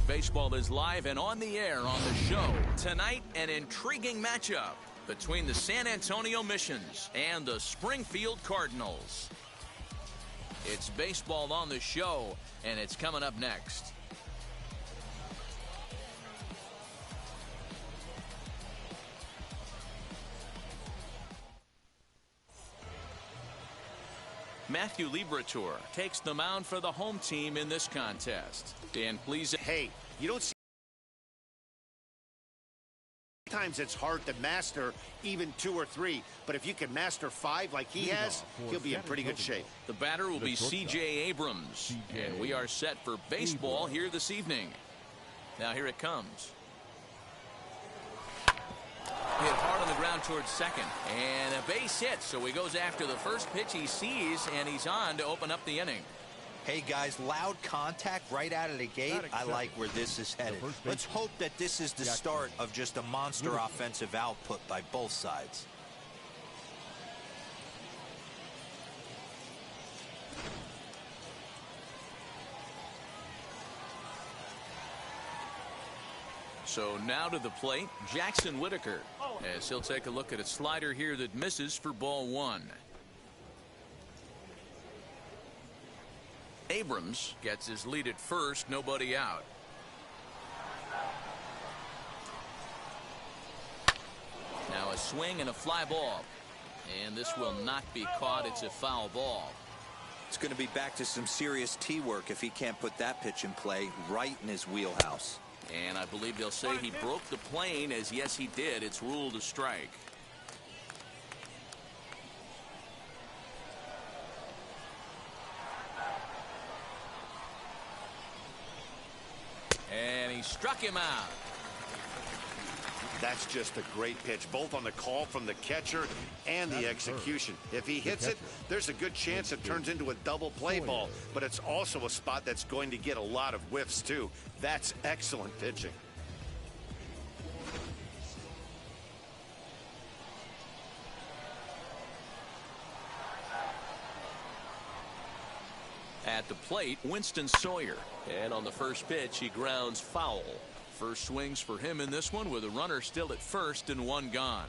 League Baseball is live and on the air on the show. Tonight, an intriguing matchup between the San Antonio Missions and the Springfield Cardinals. It's baseball on the show, and it's coming up next. Matthew Liberatore takes the mound for the home team in this contest. Dan, please. Hey, you don't see. Sometimes it's hard to master even 2 or 3, but if you can master 5 like he has, he'll be in pretty good shape. The batter will be C.J. Abrams, and we are set for baseball here this evening. Now here it comes. Hit hard on the ground towards second, and a base hit, so he goes after the first pitch he sees, and he's on to open up the inning. Hey guys, loud contact right out of the gate. I like where this is headed. Let's hope that this is the start of just a monster offensive output by both sides. So now to the plate, Jackson Whitaker, as he'll take a look at a slider here that misses for ball 1. Abrams gets his lead at first, nobody out. Now a swing and a fly ball, and this will not be caught. It's a foul ball. It's going to be back to some serious tee work if he can't put that pitch in play right in his wheelhouse. And I believe they'll say he broke the plane, as yes he did. It's ruled a strike. And he struck him out. That's just a great pitch, both on the call from the catcher and the execution. If he hits it, there's a good chance it turns into a double play ball, but it's also a spot that's going to get a lot of whiffs too. That's excellent pitching. At the plate, Winston Sawyer, and on the first pitch he grounds foul. First swings for him in this one, with a runner still at first and 1 gone.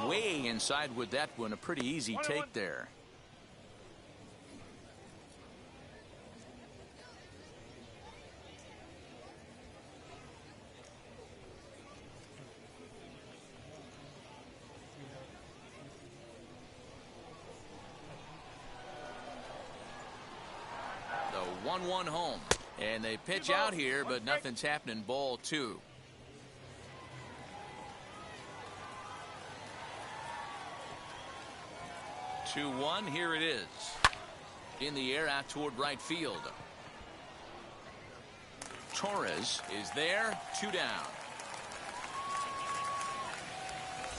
Way inside with that one, a pretty easy take there. The 1-1 home, and they pitch out here, but nothing's happening. Ball 2. Here it is. In the air out toward right field. Torres is there. 2 down.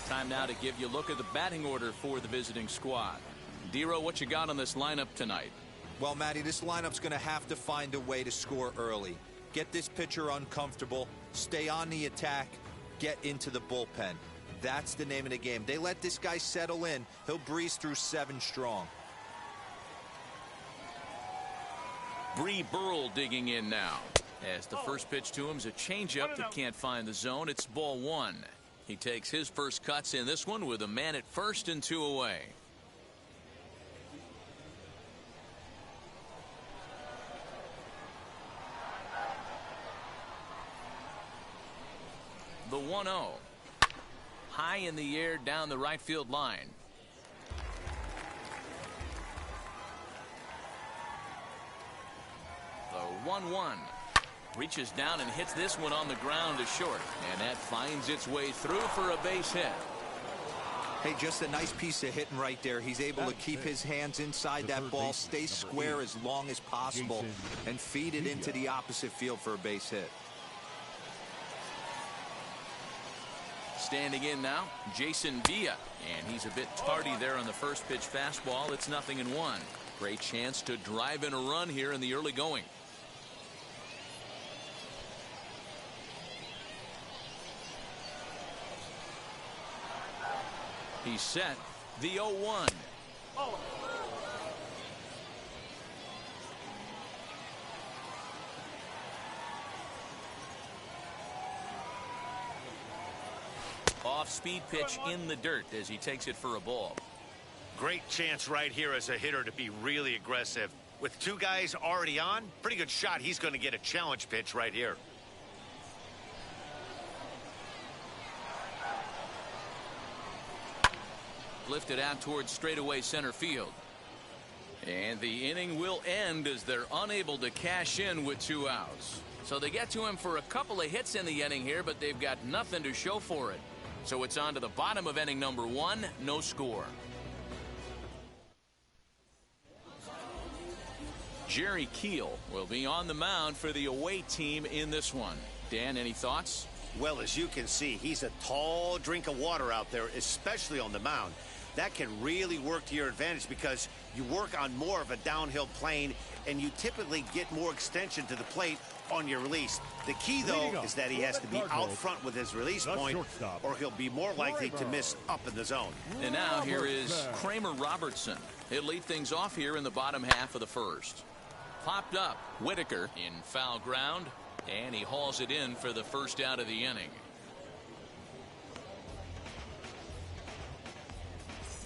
Time now to give you a look at the batting order for the visiting squad. Dero, what you got on this lineup tonight? Well, Matty, this lineup's going to have to find a way to score early. Get this pitcher uncomfortable, stay on the attack, get into the bullpen. That's the name of the game. They let this guy settle in, he'll breeze through 7 strong. Bree Burrell digging in now, as the first pitch to him is a changeup that can't find the zone. It's ball 1. He takes his first cuts in this one with a man at first and 2 away. The 1-0. High in the air down the right field line. The 1-1. Reaches down and hits this one on the ground to short. And that finds its way through for a base hit. Hey, just a nice piece of hitting right there. He's able to keep his hands inside that ball, stay square as long as possible, and feed it into the opposite field for a base hit. Standing in now, Jason Villa, and he's a bit tardy there on the first pitch fastball. It's 0-1. Great chance to drive in a run here in the early going. He's set. The 0-1. Off-speed pitch in the dirt as he takes it for a ball. Great chance right here as a hitter to be really aggressive. With two guys already on, pretty good shot. He's going to get a challenge pitch right here. Lifted out towards straightaway center field. And the inning will end as they're unable to cash in with 2 outs. So they get to him for a couple of hits in the inning here, but they've got nothing to show for it. So it's on to the bottom of inning number 1, no score. Jerry Keel will be on the mound for the away team in this one. Dan, any thoughts? Well, as you can see, he's a tall drink of water out there, especially on the mound. That can really work to your advantage because you work on more of a downhill plane and you typically get more extension to the plate on your release. The key, though, is that he has to be out front with his release point or he'll be more likely to miss up in the zone. And now here is Kramer Robertson. He'll lead things off here in the bottom half of the first. Popped up. Whitaker in foul ground, and he hauls it in for the first out of the inning.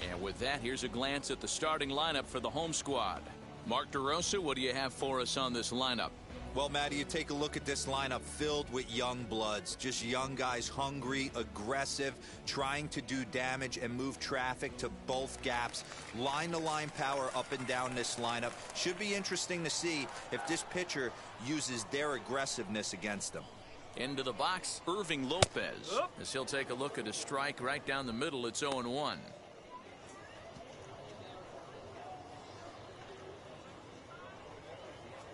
And with that, here's a glance at the starting lineup for the home squad. Mark DeRosa, what do you have for us on this lineup? Well, Matty, you take a look at this lineup filled with young bloods, just young guys, hungry, aggressive, trying to do damage and move traffic to both gaps. Line-to-line power up and down this lineup. Should be interesting to see if this pitcher uses their aggressiveness against them. Into the box, Irving Lopez, as he'll take a look at a strike right down the middle. It's 0-1.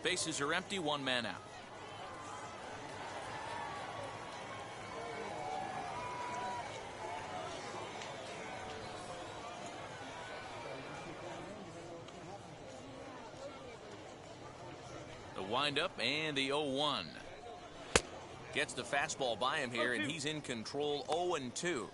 Bases are empty, 1 man out. The windup and the 0-1. Gets the fastball by him here, and he's in control. 0-2.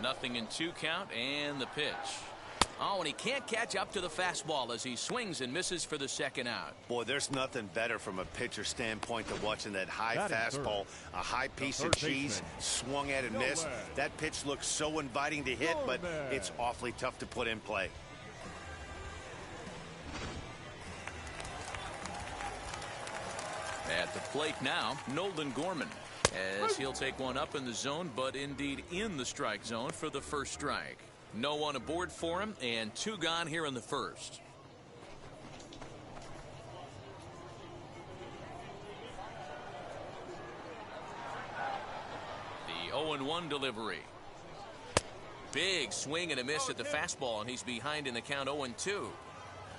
Nothing in 2 count, and the pitch. Oh, and he can't catch up to the fastball as he swings and misses for the second out. Boy, there's nothing better from a pitcher standpoint than watching that high fastball, a high piece of cheese, swung at and missed. That pitch looks so inviting to hit, but it's awfully tough to put in play. At the plate now, Nolan Gorman, as he'll take one up in the zone, but indeed in the strike zone for the first strike. No one aboard for him, and 2 gone here in the first. The 0-1 delivery. Big swing and a miss at the fastball, and he's behind in the count. 0-2.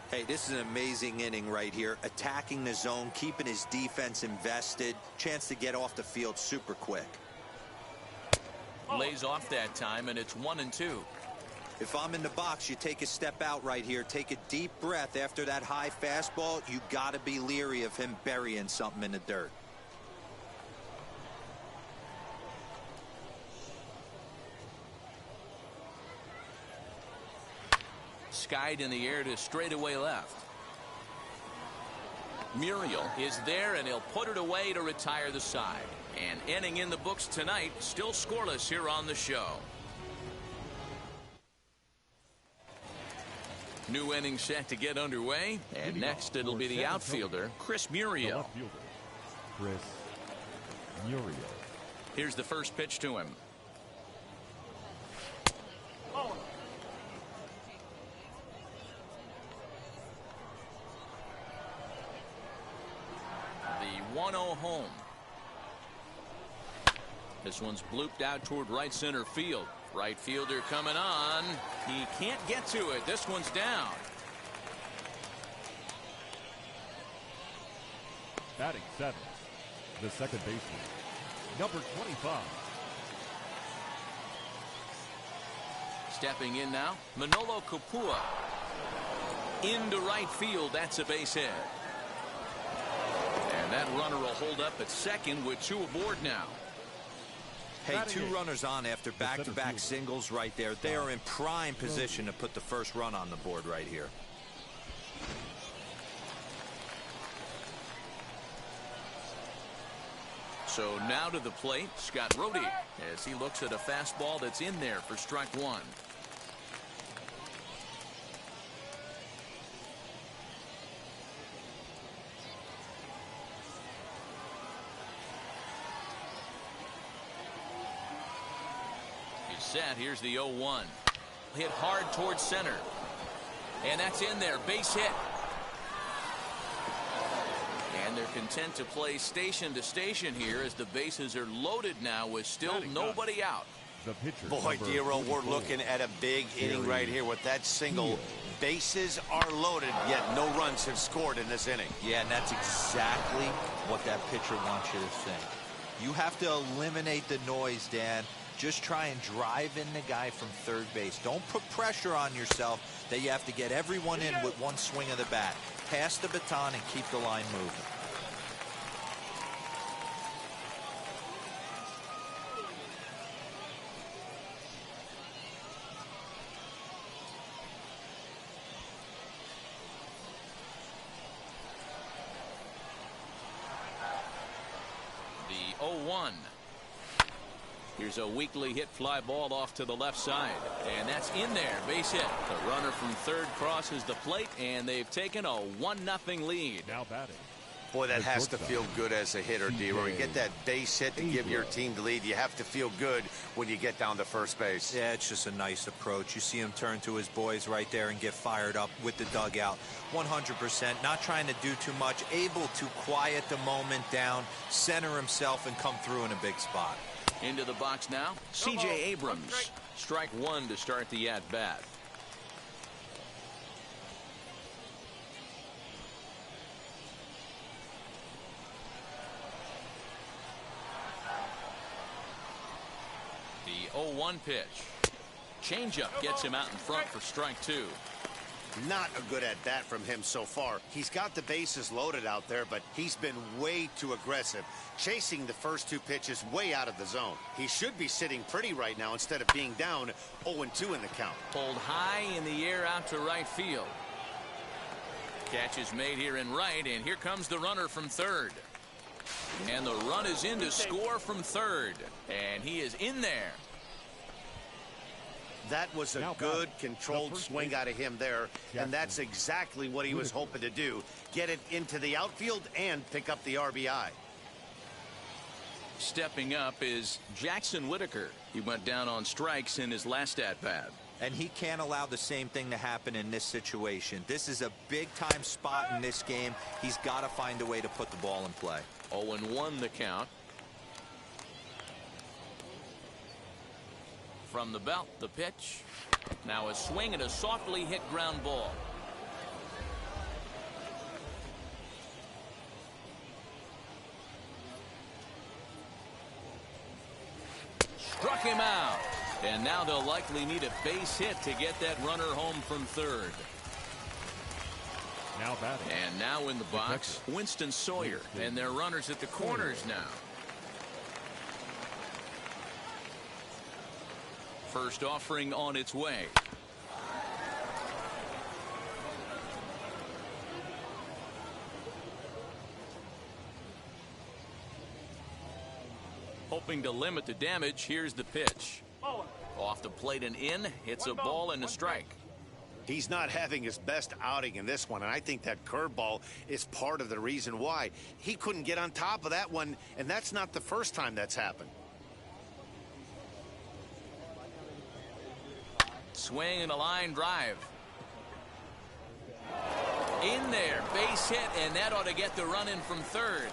Hey, this is an amazing inning right here. Attacking the zone, keeping his defense invested. Chance to get off the field super quick. Lays off that time, and it's 1-2. If I'm in the box, you take a step out right here. Take a deep breath after that high fastball. You got to be leery of him burying something in the dirt. Skied in the air to straightaway left. Muriel is there, and he'll put it away to retire the side. And inning in the books tonight, still scoreless here on the show. New inning set to get underway, and next it'll be the outfielder, Chris Muriel. Chris Muriel. Here's the first pitch to him. The 1-0 home. This one's blooped out toward right center field. Right fielder coming on. He can't get to it. This one's down. Batting 7th, the second baseman, number 25. Stepping in now, Manolo Kapua. Into right field, that's a base hit. And that runner will hold up at second with 2 aboard now. Hey, 2 runners on after back-to-back singles right there. They are in prime position to put the first run on the board right here. So now to the plate, Scott Rohde, as he looks at a fastball that's in there for strike 1. He's set. Here's the 0-1. Hit hard towards center. And that's in there. Base hit. And they're content to play station to station here as the bases are loaded now with still nobody out. Boy, Dero, we're looking at a big inning right here with that single. Bases are loaded, yet no runs have scored in this inning. Yeah, and that's exactly what that pitcher wants you to think. You have to eliminate the noise, Dan. Just try and drive in the guy from third base. Don't put pressure on yourself that you have to get everyone in with one swing of the bat. Pass the baton and keep the line moving. The 0-1. Here's a weakly hit fly ball off to the left side. And that's in there. Base hit. The runner from third crosses the plate, and they've taken a 1-0 lead. Now batting. Boy, that has to feel good as a hitter, Dero. You get that base hit to give your team the lead. You have to feel good when you get down to first base. Yeah, it's just a nice approach. You see him turn to his boys right there and get fired up with the dugout. 100%. Not trying to do too much. Able to quiet the moment down, center himself, and come through in a big spot. Into the box now, C.J. Abrams. Strike 1 to start the at-bat. The 0-1 pitch. Changeup gets him out in front for strike 2. Not a good at bat from him so far. He's got the bases loaded out there, but he's been way too aggressive, chasing the first 2 pitches way out of the zone. He should be sitting pretty right now instead of being down 0-2 in the count. Pulled high in the air out to right field. Catch is made here in right, and here comes the runner from third. And the run is in to score from third, and he is in there. That was a good, controlled swing out of him there, and that's exactly what he was hoping to do. Get it into the outfield and pick up the RBI. Stepping up is Jackson Whitaker. He went down on strikes in his last at-bat. And he can't allow the same thing to happen in this situation. This is a big-time spot in this game. He's got to find a way to put the ball in play. 0-1 the count. From the belt, the pitch. Now a swing and a softly hit ground ball. Struck him out. And now they'll likely need a base hit to get that runner home from third. Now batting. And now in the box, Winston Sawyer. And their runners at the corners now. First offering on its way. Hoping to limit the damage, here's the pitch. Off the plate and in, hits a ball and a strike. He's not having his best outing in this one, and I think that curveball is part of the reason why. He couldn't get on top of that one, and that's not the first time that's happened. Swing and a line drive. In there, base hit, and that ought to get the run in from third.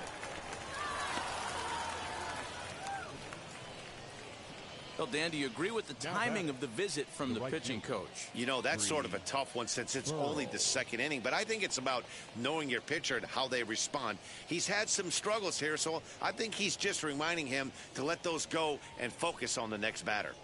Well, Dan, do you agree with the timing of the visit from the pitching coach? You know, that's sort of a tough one since it's only the second inning, but I think it's about knowing your pitcher and how they respond. He's had some struggles here, so I think he's just reminding him to let those go and focus on the next batter.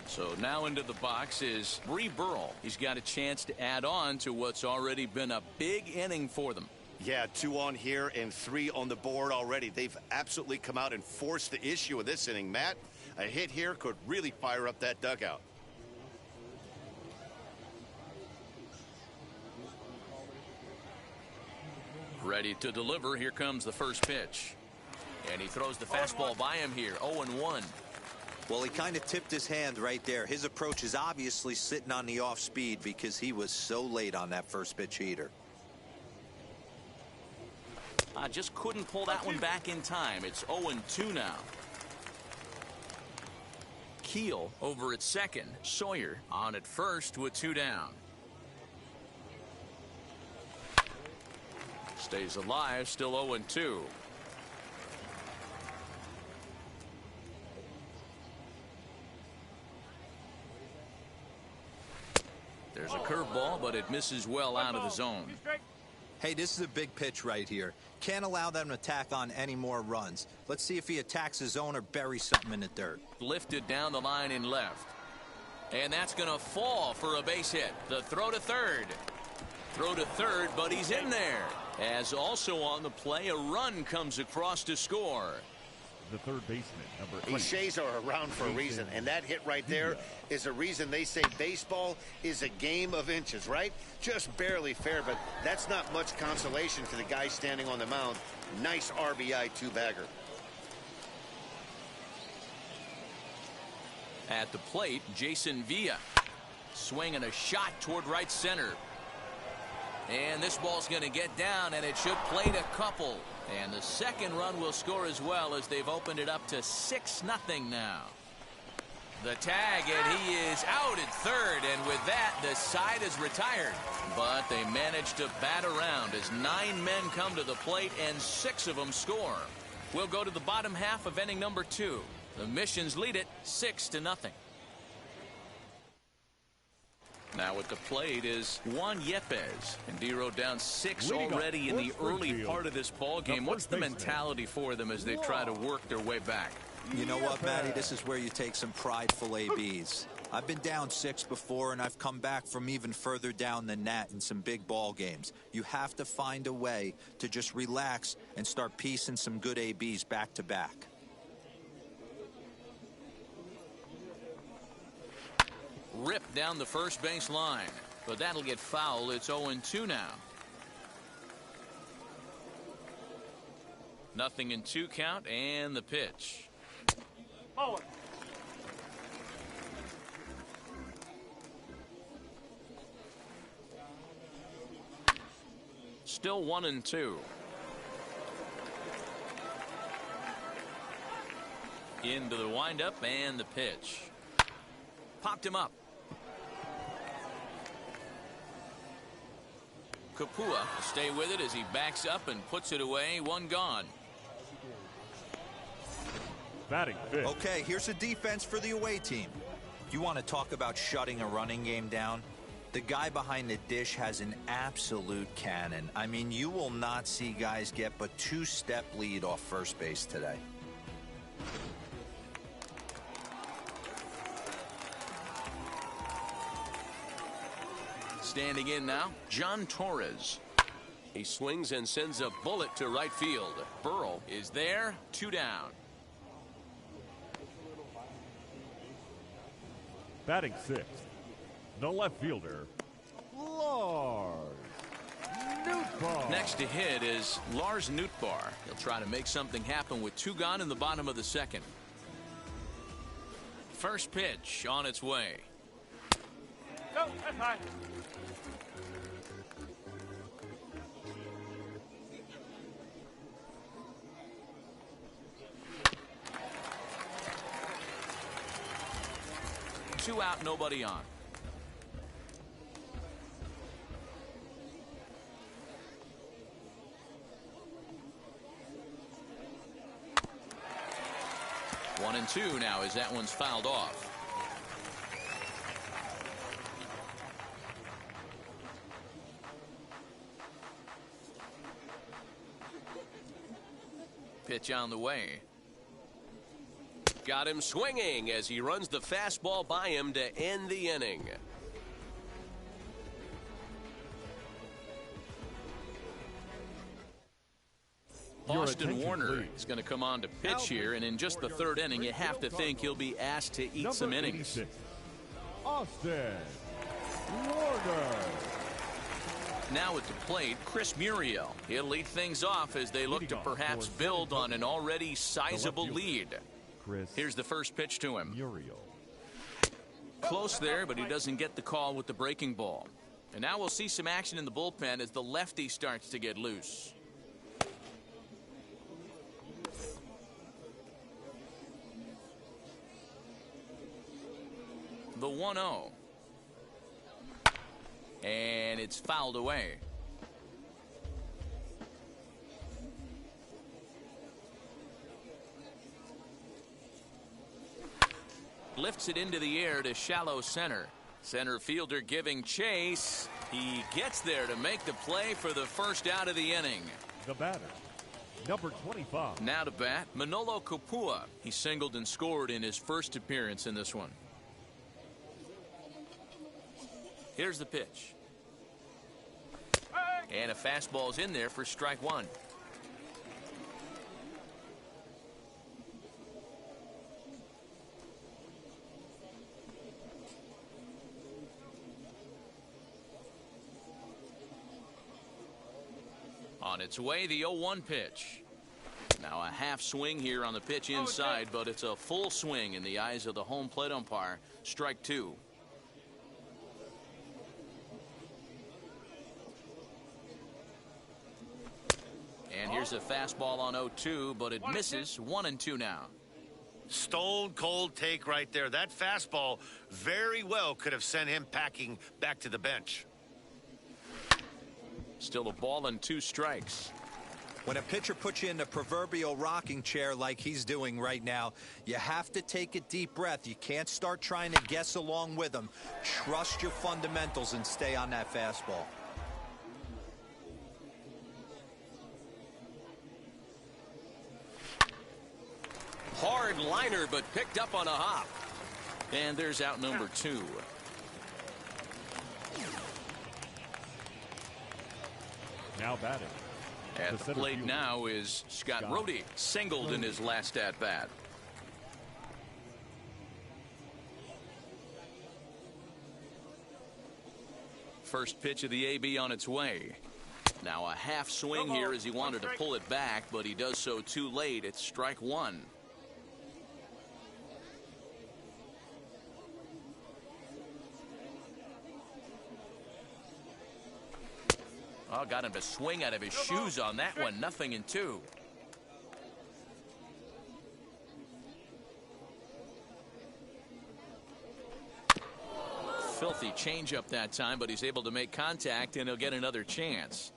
So now into the box is Bree Burrell. He's got a chance to add on to what's already been a big inning for them. Yeah, 2 on here and 3 on the board already. They've absolutely come out and forced the issue of this inning, Matt. A hit here could really fire up that dugout. Ready to deliver. Here comes the first pitch. And he throws the fastball by him here. 0-1. Well, he kind of tipped his hand right there. His approach is obviously sitting on the off speed because he was so late on that first pitch heater. Just couldn't pull that one back in time. It's 0-2 now. Keel over at second. Sawyer on at first with 2 down. Stays alive, still 0-2. There's a curveball, but it misses well out of the zone. Hey, this is a big pitch right here. Can't allow them to tack on any more runs. Let's see if he attacks his zone or buries something in the dirt. Lifted down the line in left. And that's going to fall for a base hit. The throw to third. Throw to third, but he's in there. As also on the play, a run comes across to score. The third baseman, number 8. Cliches are around for a reason, and that hit right there is a reason they say baseball is a game of inches, right? Just barely fair, but that's not much consolation to the guy standing on the mound. Nice RBI 2-bagger. At the plate, Jason Villa swinging a shot toward right center. And this ball's going to get down, and it should plate a couple. And the second run will score as well, as they've opened it up to 6-0 now. The tag, and he is out at third, and with that, the side is retired. But they managed to bat around as 9 men come to the plate, and 6 of them score. We'll go to the bottom half of inning number 2. The Missions lead it 6-0. Now at the plate is Juan Yepes. And Dero down 6 already in the early part of this ball game. What's the mentality for them as they try to work their way back? You know what, Matty? This is where you take some prideful ABs. I've been down 6 before, and I've come back from even further down than that in some big ball games. You have to find a way to just relax and start piecing some good ABs back to back. Ripped down the first base line, but that'll get foul. It's 0-2 now. 0-2 count, and the pitch. Forward. Still 1-2. Into the windup and the pitch. Popped him up. Kapua stay with it as he backs up and puts it away. 1 gone. Batting fifth. Okay, here's a defense for the away team. You want to talk about shutting a running game down? The guy behind the dish has an absolute cannon. I mean, you will not see guys get but 2-step lead off first base today. Standing in now, John Torres. He swings and sends a bullet to right field. Burrell is there, 2 down. Batting sixth, the left fielder, Lars Nootbaar. Next to hit is Lars Nootbaar. He'll try to make something happen with 2 gone in the bottom of the second. First pitch on its way. Go, that's high. Two out, nobody on. One and two now as that one's fouled off. Pitch on the way. Got him swinging as he runs the fastball by him to end the inning. Austin Warner is going to come on to pitch here, and in just the third inning, you have to think he'll be asked to eat some innings. 86, Austin Warner. Now at the plate, Chris Muriel. He'll lead things off as they look to perhaps build on an already sizable lead. Here's the first pitch to him. Muriel. Close there, but he doesn't get the call with the breaking ball. And now we'll see some action in the bullpen as the lefty starts to get loose. The 1-0. And it's fouled away. Lifts it into the air to shallow center. Center fielder giving chase. He gets there to make the play for the first out of the inning. The batter, number 25. Now to bat, Manolo Kapua. He singled and scored in his first appearance in this one. Here's the pitch. And a fastball's in there for strike one. On its way, the 0-1 pitch. Now a half swing here on the pitch inside, but it's a full swing in the eyes of the home plate umpire. Strike two. And here's a fastball on 0-2, but it misses. 1-2 now. Stone cold take right there. That fastball very well could have sent him packing back to the bench. Still a ball and 2 strikes. When a pitcher puts you in the proverbial rocking chair like he's doing right now, you have to take a deep breath. You can't start trying to guess along with him. Trust your fundamentals and stay on that fastball. Hard liner, but picked up on a hop. And there's out number 2. Now batting. At the plate now is Scott Rohde, singled in his last at-bat. First pitch of the AB on its way. Now a half swing here as he wanted to pull it back, but he does so too late. It's strike one. Oh, got him to swing out of his shoes on that one. 0-2. Filthy changeup that time, but he's able to make contact, and he'll get another chance.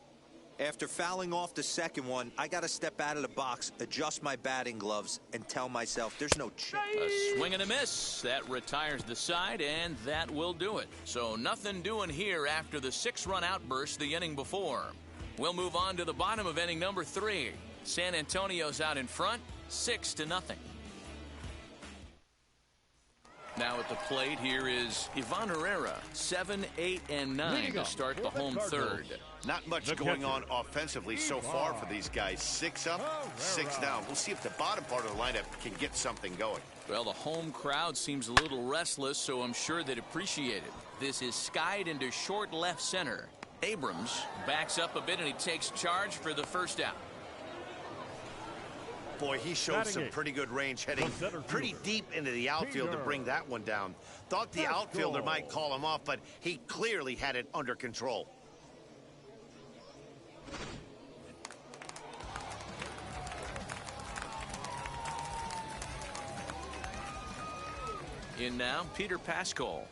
After fouling off the second one, I got to step out of the box, adjust my batting gloves, and tell myself there's no chance. A swing and a miss. That retires the side, and that will do it. So nothing doing here after the 6-run outburst the inning before. We'll move on to the bottom of inning number 3. San Antonio's out in front, 6-0. Now at the plate, here is Ivan Herrera, 7, 8, and 9 to start the home third. Not much going on offensively so far for these guys. 6 up, 6 down. We'll see if the bottom part of the lineup can get something going. Well, the home crowd seems a little restless, so I'm sure they'd appreciate it. This is skied into short left center. Abrams backs up a bit, and he takes charge for the first out. Boy, he showed some pretty good range heading pretty deep into the outfield to bring that one down. Thought the outfielder might call him off, but he clearly had it under control. In now, Peter Pascal.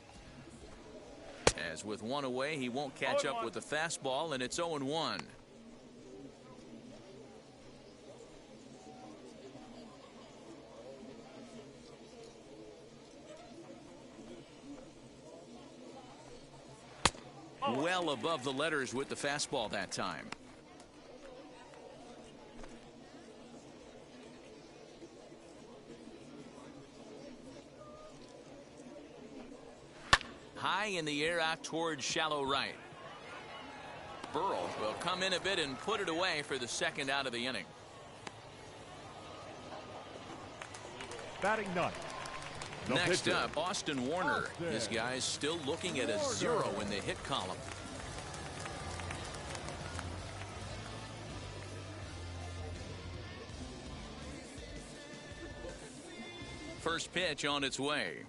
As with one away, he won't catch up with the fastball, and it's 0-1. Well above the letters with the fastball that time. high in the air out towards shallow right. Burrell will come in a bit and put it away for the second out of the inning. Batting ninth. The Next pitcher, up, Austin Warner. Austin This guy's still looking at a 0 in the hit column. First pitch on its way.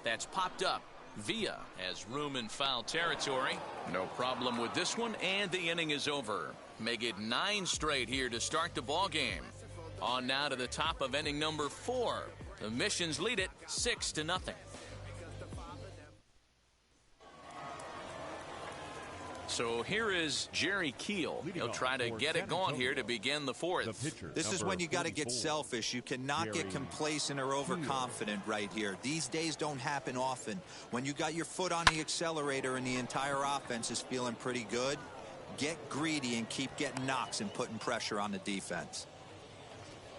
That's popped up. Villa has room in foul territory. No problem with this one, and the inning is over. Make it 9 straight here to start the ball game. On now to the top of inning number 4. The Missions lead it 6-0. So here is Jerry Keel. He'll try to get it going here to begin the 4th. This is when you got to get selfish. You cannot get complacent or overconfident right here. These days don't happen often. When you got your foot on the accelerator and the entire offense is feeling pretty good, get greedy and keep getting knocks and putting pressure on the defense.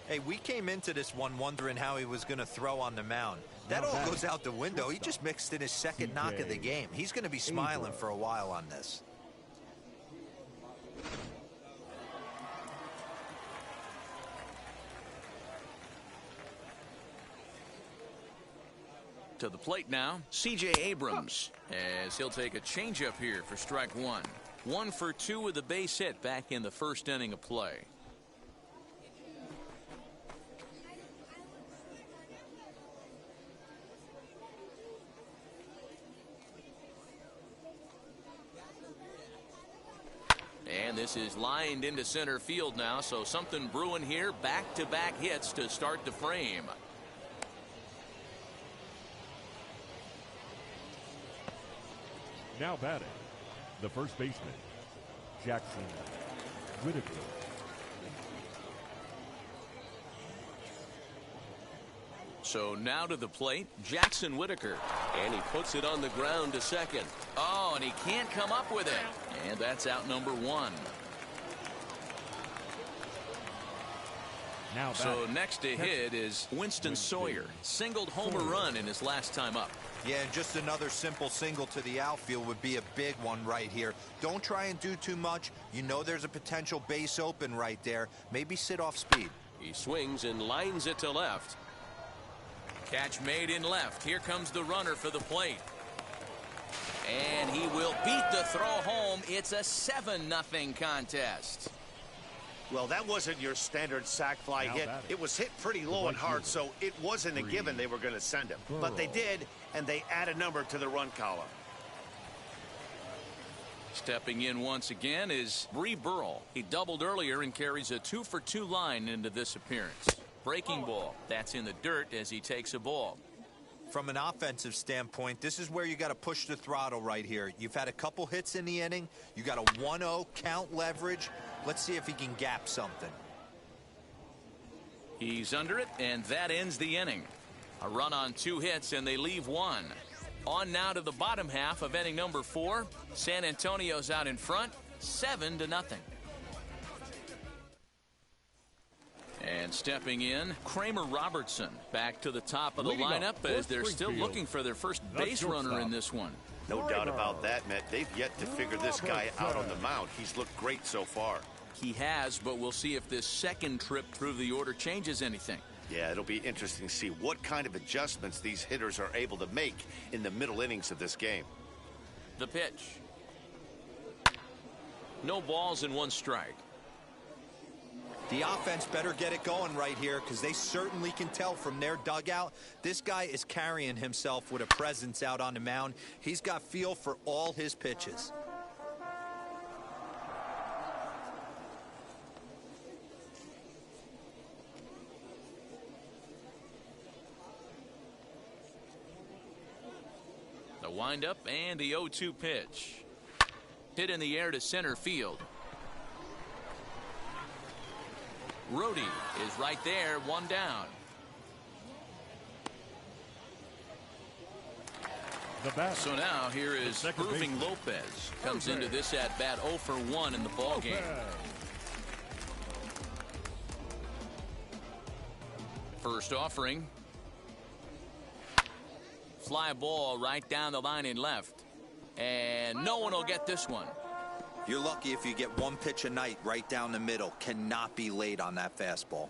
Hey, we came into this one wondering how he was going to throw on the mound. That all goes out the window. He just mixed in his second knock of the game. He's going to be smiling for a while on this. To the plate now, C.J. Abrams, as he'll take a changeup here for strike 1. 1 for 2 with a base hit back in the first inning of play. And this is lined into center field now, so something brewing here. Back-to-back hits to start the frame. Now batting, the first baseman, Jackson Whitaker. So now to the plate, Jackson Whitaker. And he puts it on the ground to second. Oh, and he can't come up with it. And that's out number 1. Now so next to hit is Winston Sawyer. Singled home run in his last time up. Yeah, and just another simple single to the outfield would be a big one right here. Don't try and do too much. You know there's a potential base open right there. Maybe sit off speed. He swings and lines it to left. Catch made in left. Here comes the runner for the plate. And he will beat the throw home. It's a 7-0 contest. Well, that wasn't your standard sac fly hit. It was hit pretty low and hard, so it wasn't a given they were going to send him. But they did, and they add a number to the run column. Stepping in once again is Bree Burrell. He doubled earlier and carries a 2-for-2 line into this appearance. Breaking ball. That's in the dirt as he takes a ball. From an offensive standpoint, this is where you got to push the throttle right here. You've had a couple hits in the inning. You got a 1-0 count leverage. Let's see if he can gap something. He's under it, and that ends the inning. A run on 2 hits, and they leave 1. On now to the bottom half of inning number 4. San Antonio's out in front, 7-0. And stepping in, Kramer Robertson back to the top of the lineup as they're still looking for their first base runner in this one. No doubt about that, Matt. They've yet to figure this guy out on the mound. He's looked great so far. He has, but we'll see if this second trip through the order changes anything. Yeah, it'll be interesting to see what kind of adjustments these hitters are able to make in the middle innings of this game. The pitch. No balls and 1 strike. The offense better get it going right here because they certainly can tell from their dugout. This guy is carrying himself with a presence out on the mound. He's got feel for all his pitches. The windup and the 0-2 pitch. Hit in the air to center field. Rhodey is right there, 1 down. So now here is Irving Lopez. Comes into this at bat 0 for 1 in the ball game. First offering. Fly ball right down the line and left. And no one will get this one. You're lucky if you get one pitch a night right down the middle. Cannot be late on that fastball.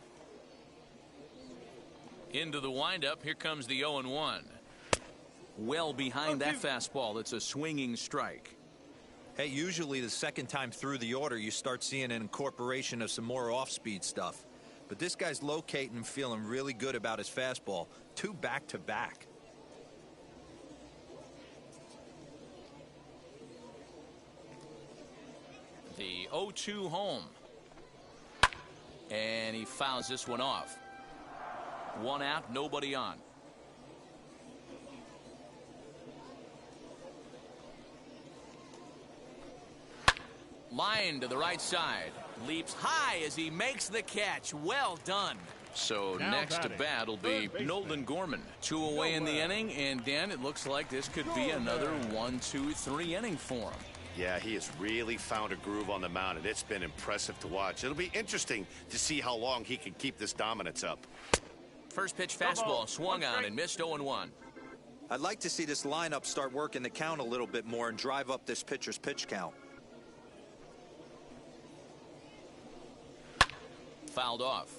Into the windup. Here comes the 0-1. Well behind that fastball. It's a swinging strike. Hey, usually the second time through the order, you start seeing an incorporation of some more off-speed stuff. But this guy's locating and feeling really good about his fastball. 2 back-to-back. The 0-2 home. And he fouls this one off. 1 out, nobody on. Line to the right side. Leaps high as he makes the catch. Well done. So Now next to batting, bat will be third baseman. Nolan Gorman. 2 away in the inning, and Dan, it looks like this could be another 1-2-3 inning for him. Yeah, he has really found a groove on the mound, and it's been impressive to watch. It'll be interesting to see how long he can keep this dominance up. First pitch fastball swung on and missed 0-1. I'd like to see this lineup start working the count a little bit more and drive up this pitcher's pitch count. Fouled off.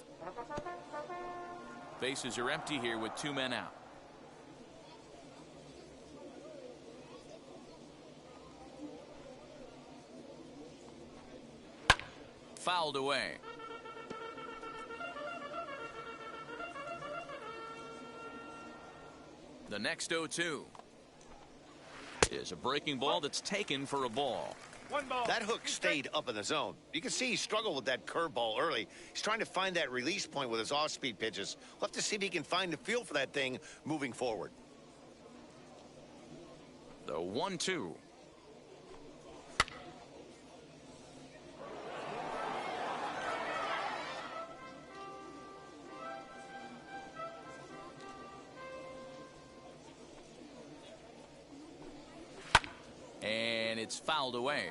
Bases are empty here with 2 men out. Fouled away. The next 0-2 is a breaking ball that's taken for a ball. 1 ball. That hook stayed up in the zone. You can see he struggled with that curveball early. He's trying to find that release point with his off-speed pitches. We'll have to see if he can find the feel for that thing moving forward. The 1-2. And it's fouled away.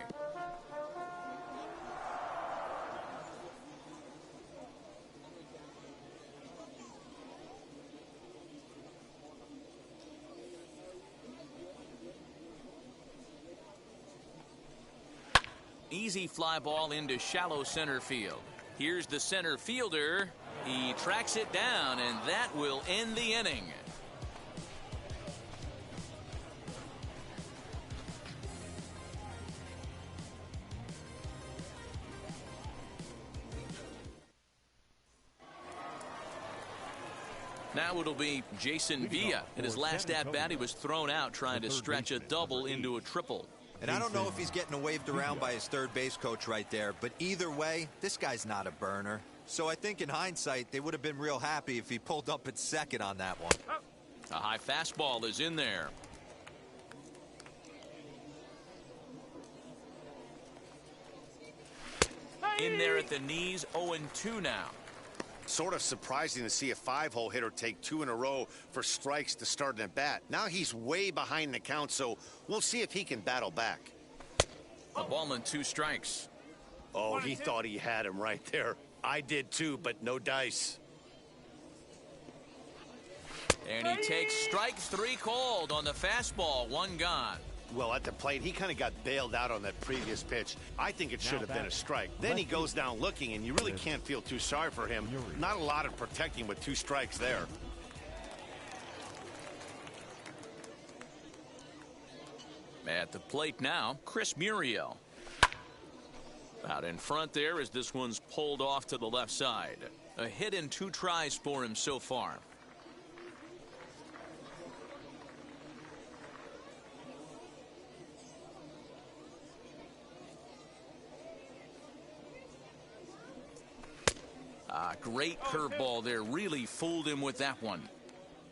Easy fly ball into shallow center field. Here's the center fielder. He tracks it down, and that will end the inning. Now it'll be Jason Villa. In his last at-bat, he was thrown out trying to stretch a double into a triple. And I don't know if he's getting waved around by his third base coach right there, but either way, this guy's not a burner. So I think in hindsight, they would have been real happy if he pulled up at second on that one. A high fastball is in there. In there at the knees, 0-2 now. Sort of surprising to see a 5-hole hitter take 2 in a row for strikes to start an at-bat. Now he's way behind the count, so we'll see if he can battle back. A ball and 2 strikes. Oh, he thought he had him right there. I did too, but no dice. And he takes strike 3 called on the fastball. 1 gone. Well, at the plate, he kind of got bailed out on that previous pitch. I think it should have been a strike. Then he goes down looking, and you really can't feel too sorry for him. Not a lot of protecting with 2 strikes there. At the plate now, Chris Muriel. Out in front there as this one's pulled off to the left side. A hit in 2 tries for him so far. Great curveball there. Really fooled him with that one.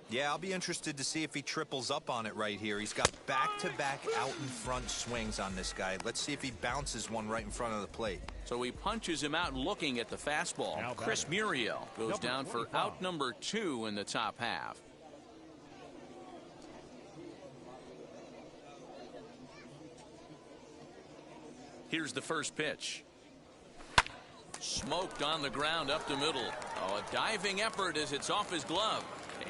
Yeah, I'll be interested to see if he triples up on it right here. He's got back-to-back out in front swings on this guy. Let's see if he bounces one right in front of the plate. So he punches him out looking at the fastball. Chris Muriel goes down for out number 2 in the top half. Here's the first pitch. Smoked on the ground up the middle. Oh, a diving effort as it's off his glove.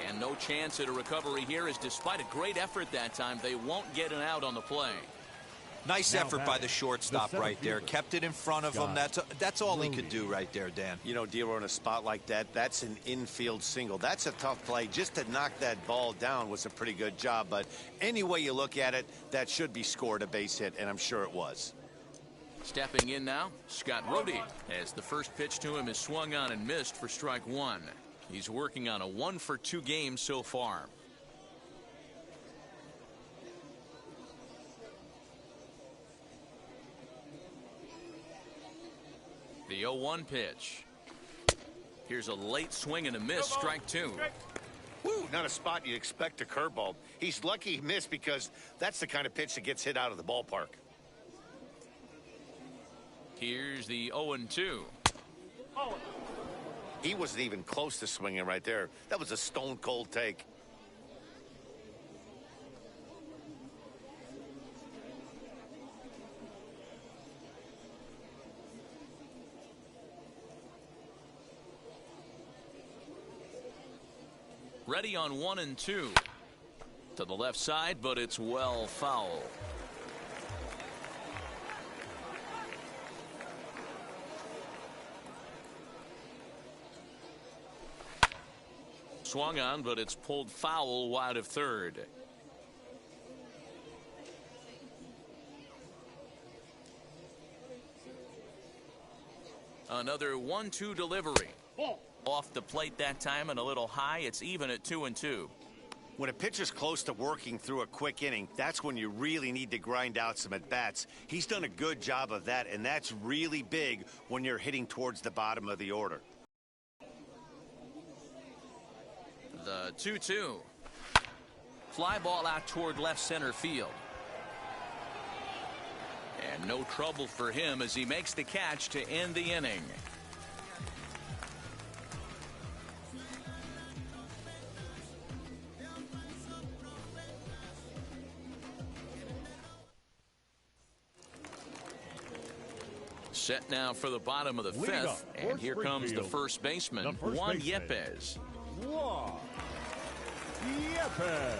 And no chance at a recovery here, as despite a great effort that time, they won't get an out on the play. Nice Now effort by the shortstop the right there. fielder. Kept it in front of him. That's all he could do right there, Dan. You know, Dero, in a spot like that, that's an infield single. That's a tough play. Just to knock that ball down was a pretty good job. But any way you look at it, that should be scored a base hit, and I'm sure it was. Stepping in now, Scott Rohde, as the first pitch to him is swung on and missed for strike one. He's working on a 1-for-2 game so far. The 0-1 pitch. Here's a late swing and a miss, strike two. Woo, not a spot you'd expect a curveball. He's lucky he missed because that's the kind of pitch that gets hit out of the ballpark. Here's the 0-2. He wasn't even close to swinging right there. That was a stone-cold take. Ready on 1 and 2. To the left side, but it's well foul. Swung on, but it's pulled foul wide of third. Another 1-2 delivery. Off the plate that time and a little high. It's even at 2 and 2. When a pitcher's close to working through a quick inning, that's when you really need to grind out some at-bats. He's done a good job of that, and that's really big when you're hitting towards the bottom of the order. The 2-2. Fly ball out toward left center field. And no trouble for him as he makes the catch to end the inning. Set now for the bottom of the fifth, and here comes the first baseman, Juan Yepez. Juan Yepez.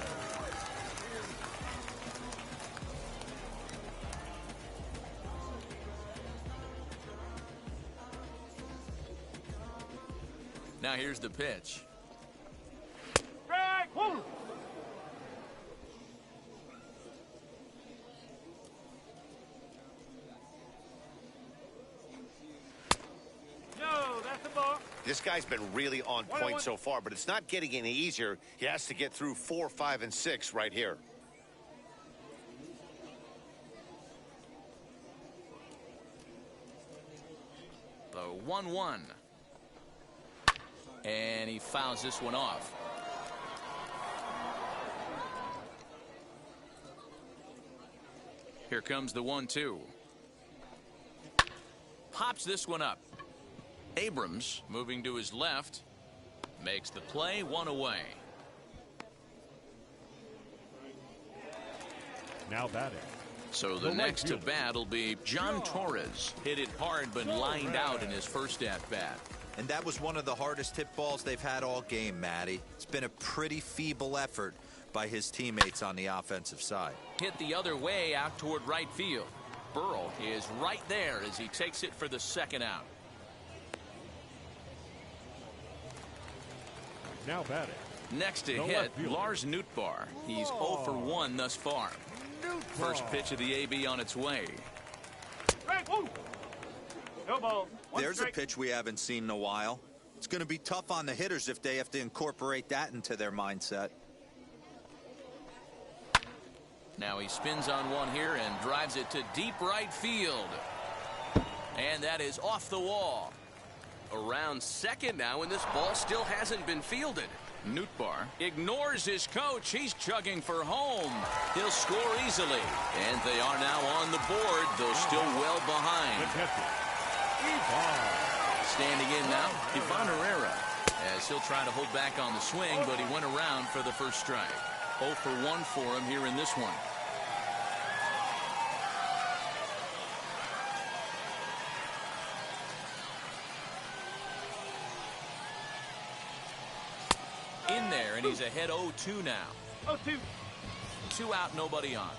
Now here's the pitch. Strike one. No, that's the ball. This guy's been really on point so far, but it's not getting any easier. He has to get through 4, 5, and 6 right here. The 1-1. And he fouls this one off. Here comes the 1-2. Pops this one up. Abrams moving to his left. Makes the play, one away. Now batting. So the next to bat will be John Torres. Hit it hard but lined out in his first at-bat. And that was one of the hardest hit balls they've had all game, Matty. It's been a pretty feeble effort by his teammates on the offensive side. Hit the other way out toward right field. Burrell is right there as he takes it for the second out. Now batting. Next to The hit, left fielder. Lars Nootbaar. He's 0 for 1 thus far. First pitch of the AB on its way. Strike one. No ball. One There's strike. a pitch we haven't seen in a while. It's going to be tough on the hitters if they have to incorporate that into their mindset. Now he spins on one here and drives it to deep right field. And that is off the wall. Around second now, and this ball still hasn't been fielded. Nootbaar ignores his coach. He's chugging for home. He'll score easily. And they are now on the board, though still well The behind. catcher. Ivan. Standing in now, Ivan Herrera, as he'll try to hold back on the swing, but he went around for the first strike. 0 for 1 for him here in this one. In there, and he's ahead 0-2 now. 0-2. 2 out, nobody on.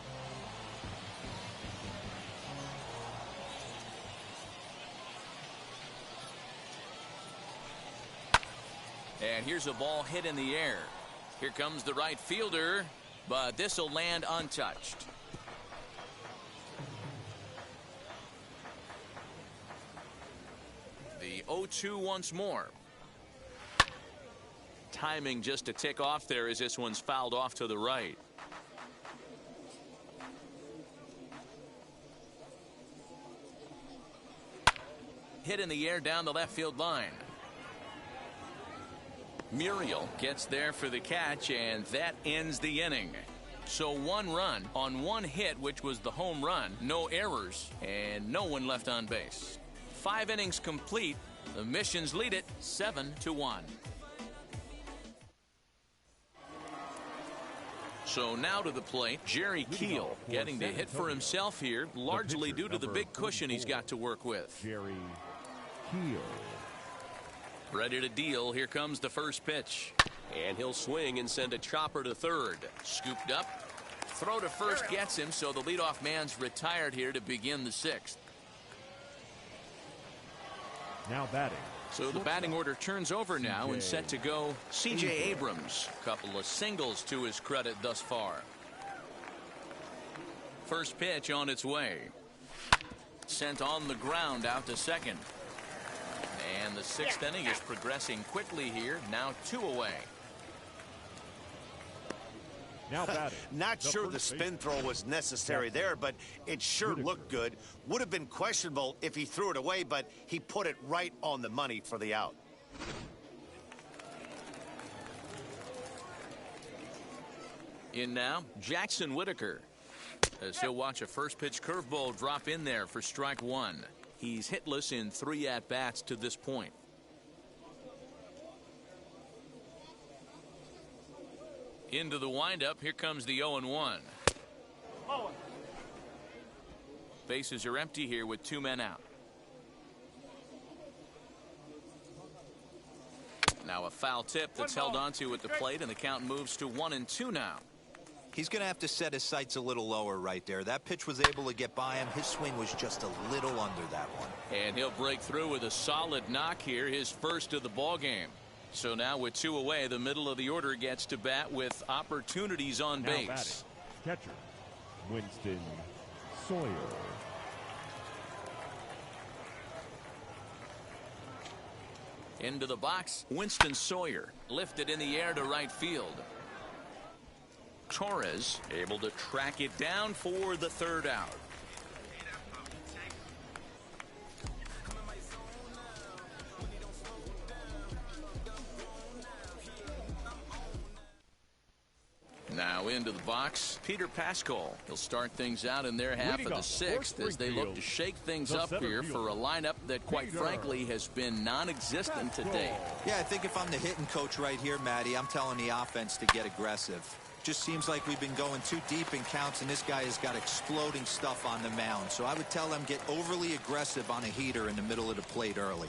And here's a ball hit in the air. Here comes the right fielder, but this will land untouched. The 0-2 once more. Timing just a tick off there as this one's fouled off to the right. Hit in the air down the left field line. Muriel gets there for the catch, and that ends the inning. So 1 run on 1 hit, which was the home run, no errors, and no one left on base. 5 innings complete. The Missions lead it 7-1. So now to the plate, Jerry Keel getting to hit for himself here, largely due to the big cushion he's got to work with. Jerry Keel. Ready to deal. Here comes the first pitch. And he'll swing and send a chopper to third. Scooped up. Throw to first gets him, so the leadoff man's retired here to begin the 6th. Now batting. So the batting order turns over now and set to go C.J. Abrams. Couple of singles to his credit thus far. First pitch on its way. Sent on the ground out to second. And the 6th inning is progressing quickly here. Now 2 away. Now batting. Not sure the spin throw was necessary there, but it sure looked good. Would have been questionable if he threw it away, but he put it right on the money for the out. In now, Jackson Whitaker, as he'll watch a first pitch curveball drop in there for strike 1. He's hitless in 3 at-bats to this point. Into the windup. Here comes the 0-1. Bases are empty here with 2 men out. Now a foul tip that's held onto at the plate, and the count moves to 1-2 now. He's going to have to set his sights a little lower right there. That pitch was able to get by him. His swing was just a little under that one. And he'll break through with a solid knock here, his first of the ball game. So now with 2 away, the middle of the order gets to bat with opportunities on base. Batting. Catcher, Winston Sawyer. Into the box, Winston Sawyer lifted in the air to right field. Torres able to track it down for the 3rd out. Now into the box, Peter Pascal. He'll start things out in their half of the 6th as they look to shake things up here for a lineup that, quite frankly, has been non-existent today. Yeah, I think if I'm the hitting coach right here, Matty, I'm telling the offense to get aggressive. Just seems like we've been going too deep in counts, and this guy has got exploding stuff on the mound. So I would tell them get overly aggressive on a heater in the middle of the plate early.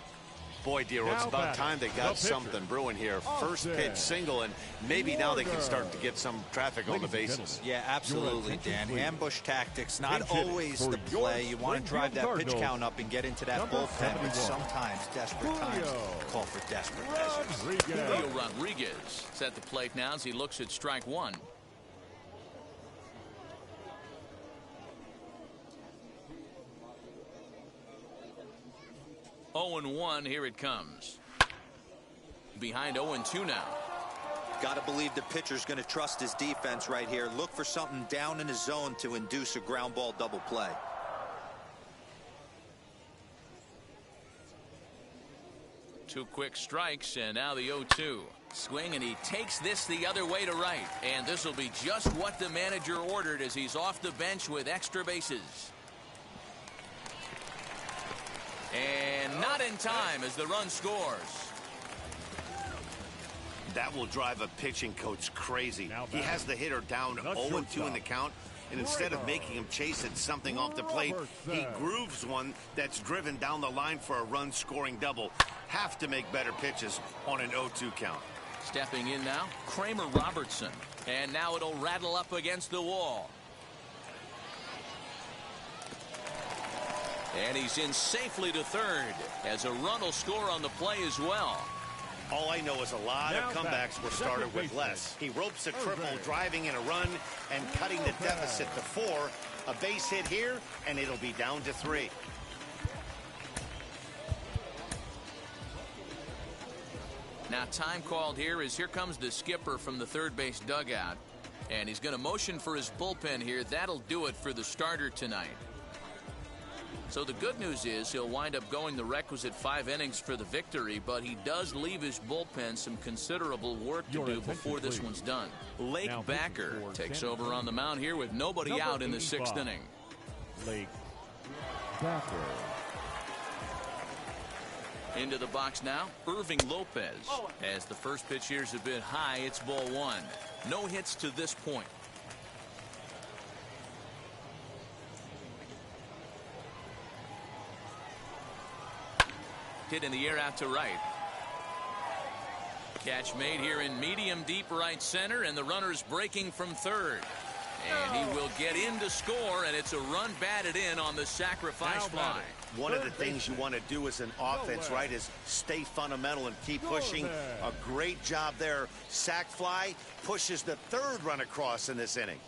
Boy, Dero, it's about time they got something brewing here. First pitch single, and maybe now they can start to get some traffic on the bases. Yeah, absolutely, Dan. Ambush tactics, not always the play. You want to drive that pitch count up and get into that bullpen, but sometimes desperate times call for desperate measures. Julio Rodriguez set the plate now as he looks at strike 1. Oh and 1, here it comes. Behind 0-2 now. Got to believe the pitcher's going to trust his defense right here. Look for something down in his zone to induce a ground ball double play. Two quick strikes, and now the 0-2. Swing, and he takes this the other way to right. And this will be just what the manager ordered as he's off the bench with extra bases. And not in time as the run scores. That will drive a pitching coach crazy. He has the hitter down 0-2 in the count, and instead of making him chase at something off the plate, he grooves one that's driven down the line for a run-scoring double. Have to make better pitches on an 0-2 count. Stepping in now, Kramer Robertson. And now it'll rattle up against the wall. And he's in safely to third, as a run will score on the play as well. All I know is a lot of comebacks were started with less. He ropes a triple, driving in a run and cutting the deficit to 4. A base hit here, and it'll be down to 3. Now time called here as here comes the skipper from the third base dugout. And he's going to motion for his bullpen here. That'll do it for the starter tonight. So the good news is he'll wind up going the requisite 5 innings for the victory, but he does leave his bullpen some considerable work to do before this one's done. Lake Backer takes over on the mound here with nobody out in the 6th inning. Lake Backer. Into the box now, Irving Lopez. As the first pitch here's a bit high, it's ball 1. No hits to this point. Hit in the air out to right. Catch made here in medium deep right center, and the runner's breaking from third. And he will get in to score, and it's a run batted in on the sacrifice fly. One of the things you want to do as an offense, right, is stay fundamental and keep pushing. A great job there. Sac fly pushes the 3rd run across in this inning.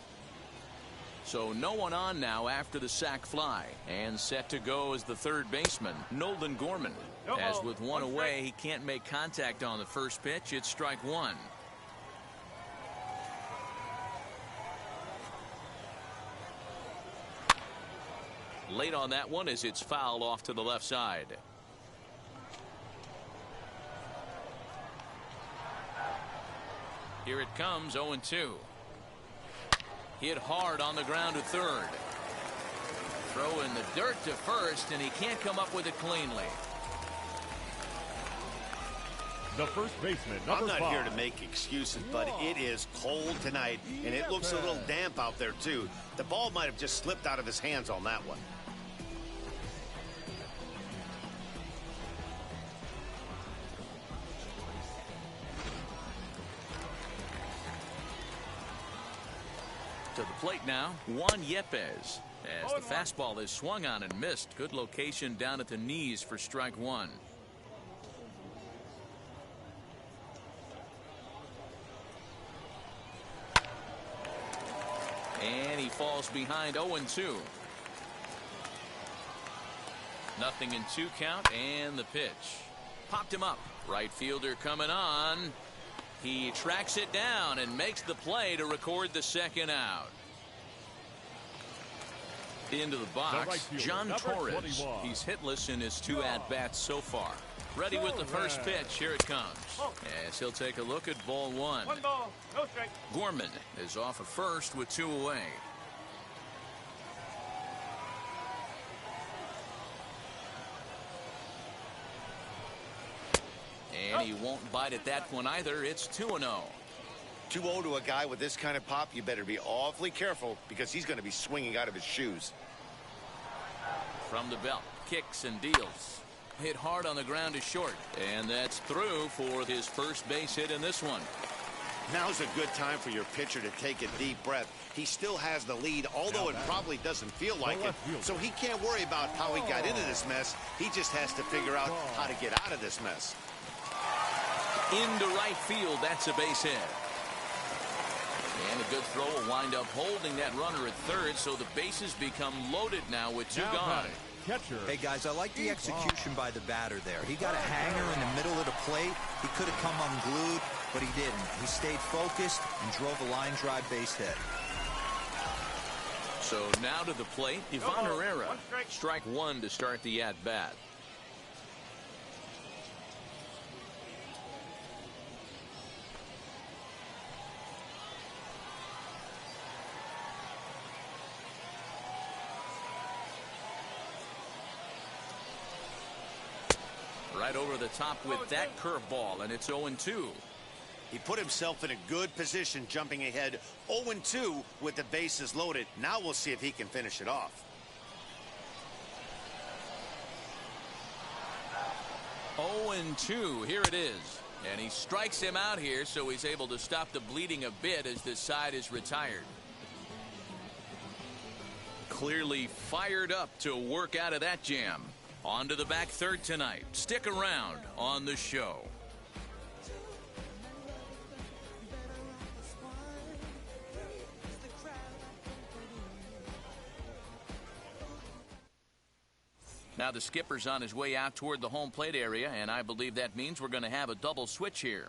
So no one on now after the sac fly, and set to go is the third baseman, Nolan Gorman. As with one away, he can't make contact on the first pitch. It's strike 1. Late on that one as it's fouled off to the left side. Here it comes, 0-2. Hit hard on the ground to third. Throw in the dirt to first, and he can't come up with it cleanly. The first baseman, number 5. I'm not here to make excuses, but it is cold tonight, and it looks a little damp out there, too. The ball might have just slipped out of his hands on that one. To the plate now, Juan Yepes. As the fastball is swung on and missed. Good location down at the knees for strike 1. And he falls behind 0-2. Nothing in 2 count, and the pitch. Popped him up. Right fielder coming on. He tracks it down and makes the play to record the 2nd out. Into the box, John Torres. 21. He's hitless in his 2 at-bats so far. Ready with the first pitch. Here it comes. As he'll take a look at ball 1. 1 ball, no strike. Gorman is off at first with 2 away. And he won't bite at that one either. It's 2-0. 2-0 to a guy with this kind of pop, you better be awfully careful because he's going to be swinging out of his shoes. From the belt, kicks and deals. Hit hard on the ground to short. And that's through for his first base hit in this one. Now's a good time for your pitcher to take a deep breath. He still has the lead, although it probably doesn't feel like it. So he can't worry about how he got into this mess. He just has to figure out how to get out of this mess. Into right field, that's a base hit. And a good throw will wind up holding that runner at third, so the bases become loaded now with 2 gone. Catcher. Hey, guys, I like the execution by the batter there. He got a hanger in the middle of the plate. He could have come unglued, but he didn't. He stayed focused and drove a line drive base hit. So now to the plate, Ivan Herrera. Strike 1 to start the at-bat. Right over the top with that curveball, and it's 0-2. He put himself in a good position, jumping ahead 0-2 with the bases loaded. Now we'll see if he can finish it off. 0-2. Here it is. And he strikes him out here, so he's able to stop the bleeding a bit as this side is retired. Clearly fired up to work out of that jam. On to the back third tonight. Stick around on the show. Now the skipper's on his way out toward the home plate area, and I believe that means we're going to have a double switch here.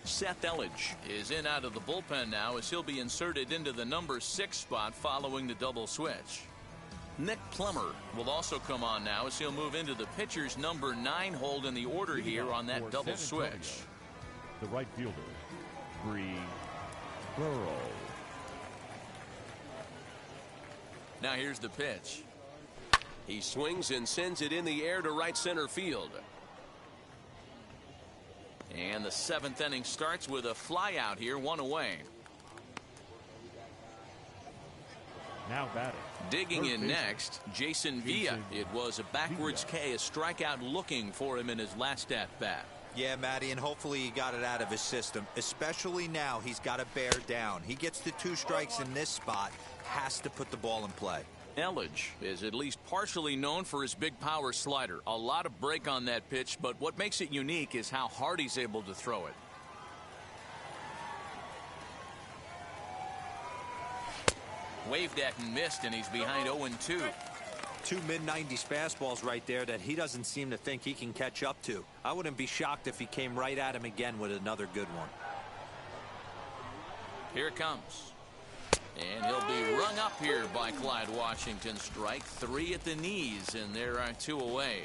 Seth Elledge is in out of the bullpen now as he'll be inserted into the number 6 spot following the double switch. Nick Plummer will also come on now as he'll move into the pitcher's number 9 hold in the order here on that double switch. The right fielder, Bree Burrow. Now here's the pitch. He swings and sends it in the air to right center field. And the 7th inning starts with a fly out here, 1 away. Now batting. Digging in next, Jason Villa. It was a backwards K, a strikeout looking for him in his last at bat. Yeah, Matty, and hopefully he got it out of his system. Especially now, he's got to bear down. He gets the 2 strikes in this spot, has to put the ball in play. Elledge is at least partially known for his big power slider. A lot of break on that pitch, but what makes it unique is how hard he's able to throw it. Waved at and missed, and he's behind 0-2. 2 mid-90s fastballs right there that he doesn't seem to think he can catch up to. I wouldn't be shocked if he came right at him again with another good one. Here it comes. And he'll be rung up here by Clyde Washington. Strike 3 at the knees, and there are 2 away.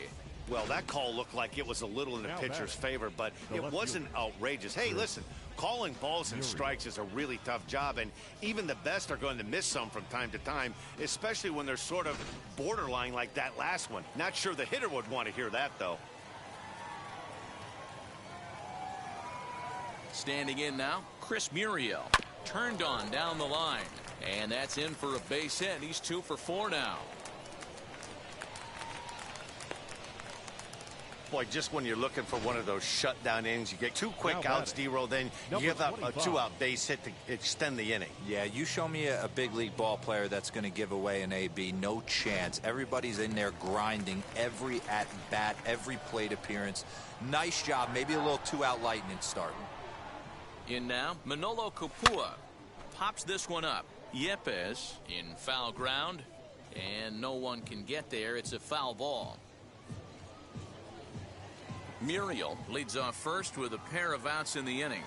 Well, that call looked like it was a little in the pitcher's favor, but it wasn't outrageous. Hey, listen, calling balls and strikes is a really tough job, and even the best are going to miss some from time to time, especially when they're sort of borderline like that last one. Not sure the hitter would want to hear that, though. Standing in now, Chris Muriel. Turned on down the line, and that's in for a base hit. He's 2 for 4 now. Boy, just when you're looking for one of those shutdown innings, you get 2 quick outs, D-Roll, then you give up a 2-out base hit to extend the inning. Yeah, you show me a big league ball player that's going to give away an AB. No chance. Everybody's in there grinding every at-bat, every plate appearance. Nice job. Maybe a little 2-out lightning start. In now, Manolo Kopua pops this one up. Yepes in foul ground, and no one can get there. It's a foul ball. Muriel leads off first with a pair of outs in the inning.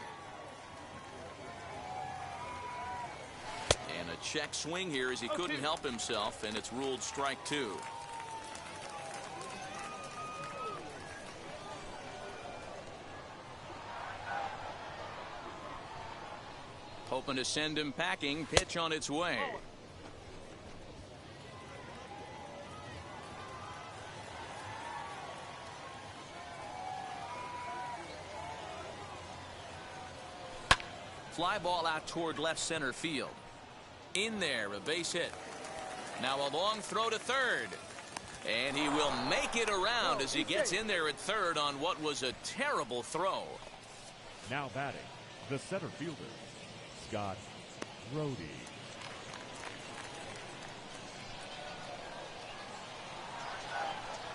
And a check swing here as he couldn't help himself, and it's ruled strike 2. Hoping to send him packing. Pitch on its way. Fly ball out toward left center field. In there, a base hit. Now a long throw to third. And he will make it around as he gets in there at third on what was a terrible throw. Now batting, the center fielder, Scott Brody.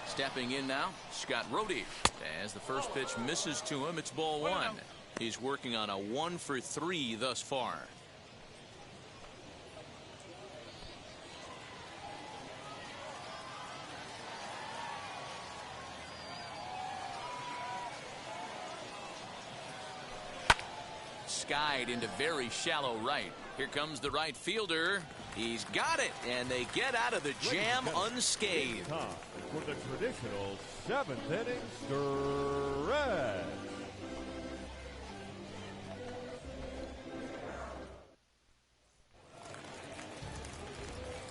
Stepping in now, Scott Brody. As the first pitch misses to him, it's ball 1. He's working on a 1 for 3 thus far. Skied into very shallow right. Here comes the right fielder. He's got it, and they get out of the jam unscathed. Time for the traditional 7th inning stretch.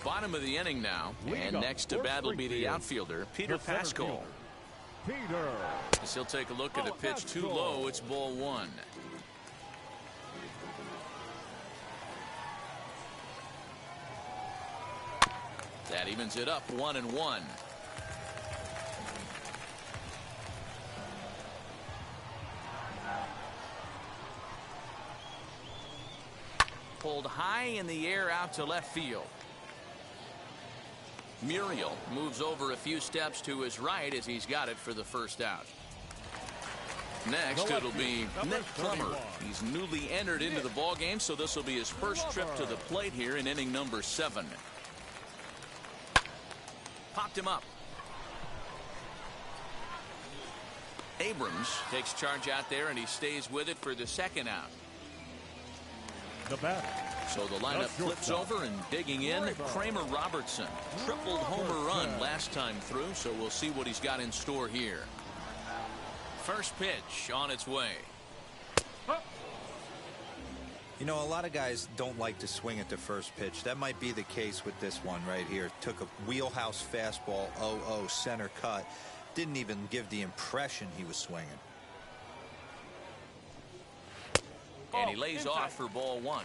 Bottom of the inning now, and next to bat will be the outfielder, Peter Pascal. Peter. As he'll take a look at a pitch too low, it's ball 1. That evens it up 1-1. pulled high in the air out to left field. Muriel moves over a few steps to his right as he's got it for the first out. Next, it'll be Nick Plummer. He's newly entered into the ballgame, so this will be his first trip to the plate here in inning number 7. Popped him up. Abrams takes charge out there, and he stays with it for the second out. The batter. So the lineup flips over, and digging in, Kramer Robertson. Tripled homer run last time through, so we'll see what he's got in store here. First pitch on its way. You know, a lot of guys don't like to swing at the first pitch. That might be the case with this one right here. Took a wheelhouse fastball, 0-0 center cut. Didn't even give the impression he was swinging. And he lays off for ball 1.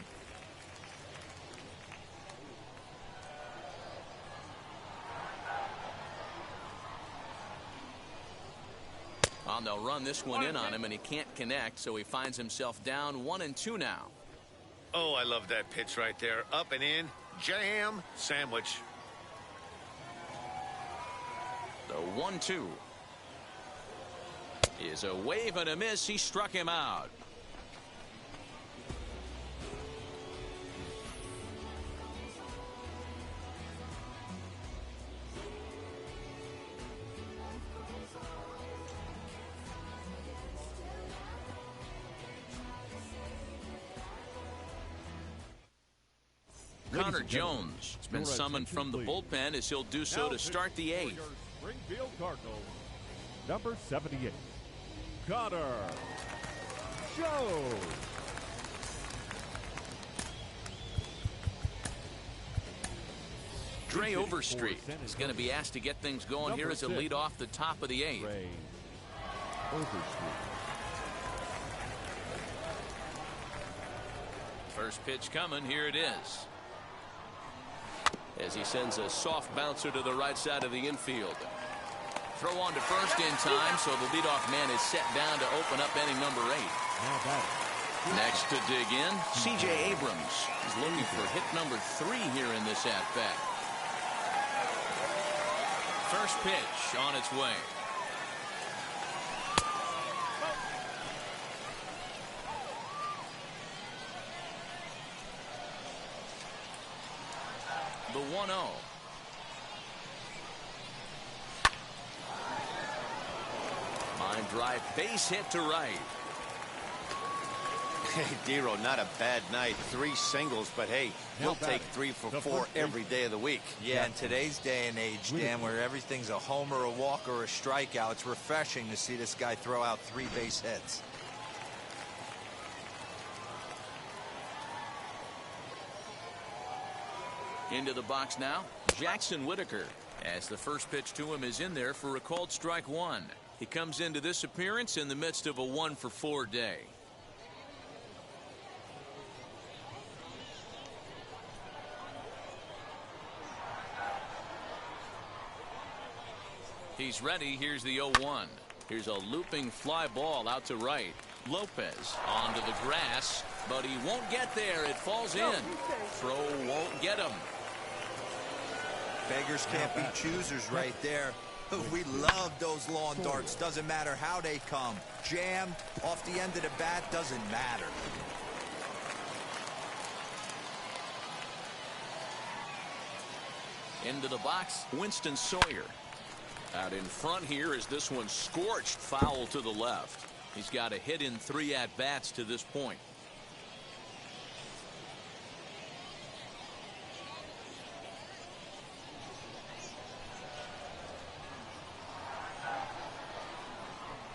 And they'll run this one in on him, and he can't connect, so he finds himself down 1-2 now. Oh, I love that pitch right there. Up and in, jam, sandwich. The 1-2 is a wave and a miss. He struck him out. Connor Jones has been summoned from the bullpen as he'll do so to start the 8th. Springfield Cardinals, number 78, Connor Jones. Dre Overstreet is going to be asked to get things going here as a lead off the top of the 8th. First pitch coming. Here it is. As he sends a soft bouncer to the right side of the infield. Throw on to first in time, so the leadoff man is set down to open up inning number 8. Next to dig in, C.J. Abrams. He's looking for hit number 3 here in this at-bat. First pitch on its way. The 1-0. Line drive, base hit to right. Hey, Dero, not a bad night. 3 singles, but hey, he'll take 3 for 4 every day of the week. Yeah, in today's day and age, Dan, where everything's a homer, a walk, or a strikeout, it's refreshing to see this guy throw out 3 base hits. Into the box now, Jackson Whitaker, as the first pitch to him is in there for a called strike 1. He comes into this appearance in the midst of a 1-for-4 day. He's ready. Here's the 0-1. Here's a looping fly ball out to right. Lopez onto the grass, but he won't get there. It falls in. Throw won't get him. Beggars can't be choosers right there. We love those lawn darts. Doesn't matter how they come. Jammed off the end of the bat, doesn't matter. Into the box, Winston Sawyer. Out in front here is this one scorched foul to the left. He's got a hit in 3 at-bats to this point.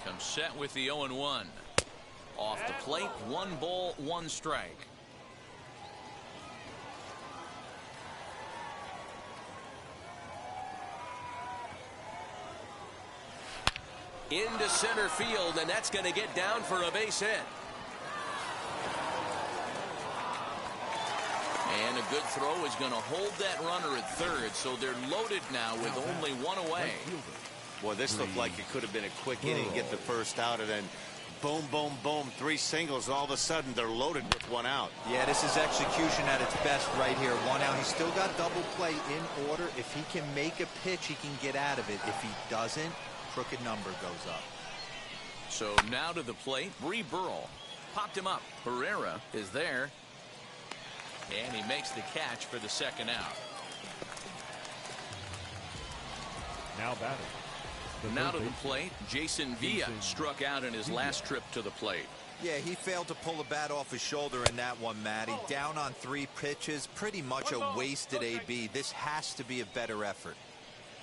Comes set with the 0-1. Off the plate, 1 ball, 1 strike. Into center field, and that's going to get down for a base hit. And a good throw is going to hold that runner at third, so they're loaded now with only 1 away. Boy, this looked like it could have been a quick inning, get the first out, and then Boom, boom, boom. 3 singles. All of a sudden, they're loaded with 1 out. Yeah, this is execution at its best right here. 1 out. He's still got double play in order. If he can make a pitch, he can get out of it. If he doesn't, crooked number goes up. So now to the plate, Bree Burrell. Popped him up. Herrera is there. And he makes the catch for the 2nd out. Now batting. Now to the plate, Jason Villa struck out in his last trip to the plate. Yeah, he failed to pull the bat off his shoulder in that one, Matty. Down on 3 pitches, pretty much a wasted AB. This has to be a better effort.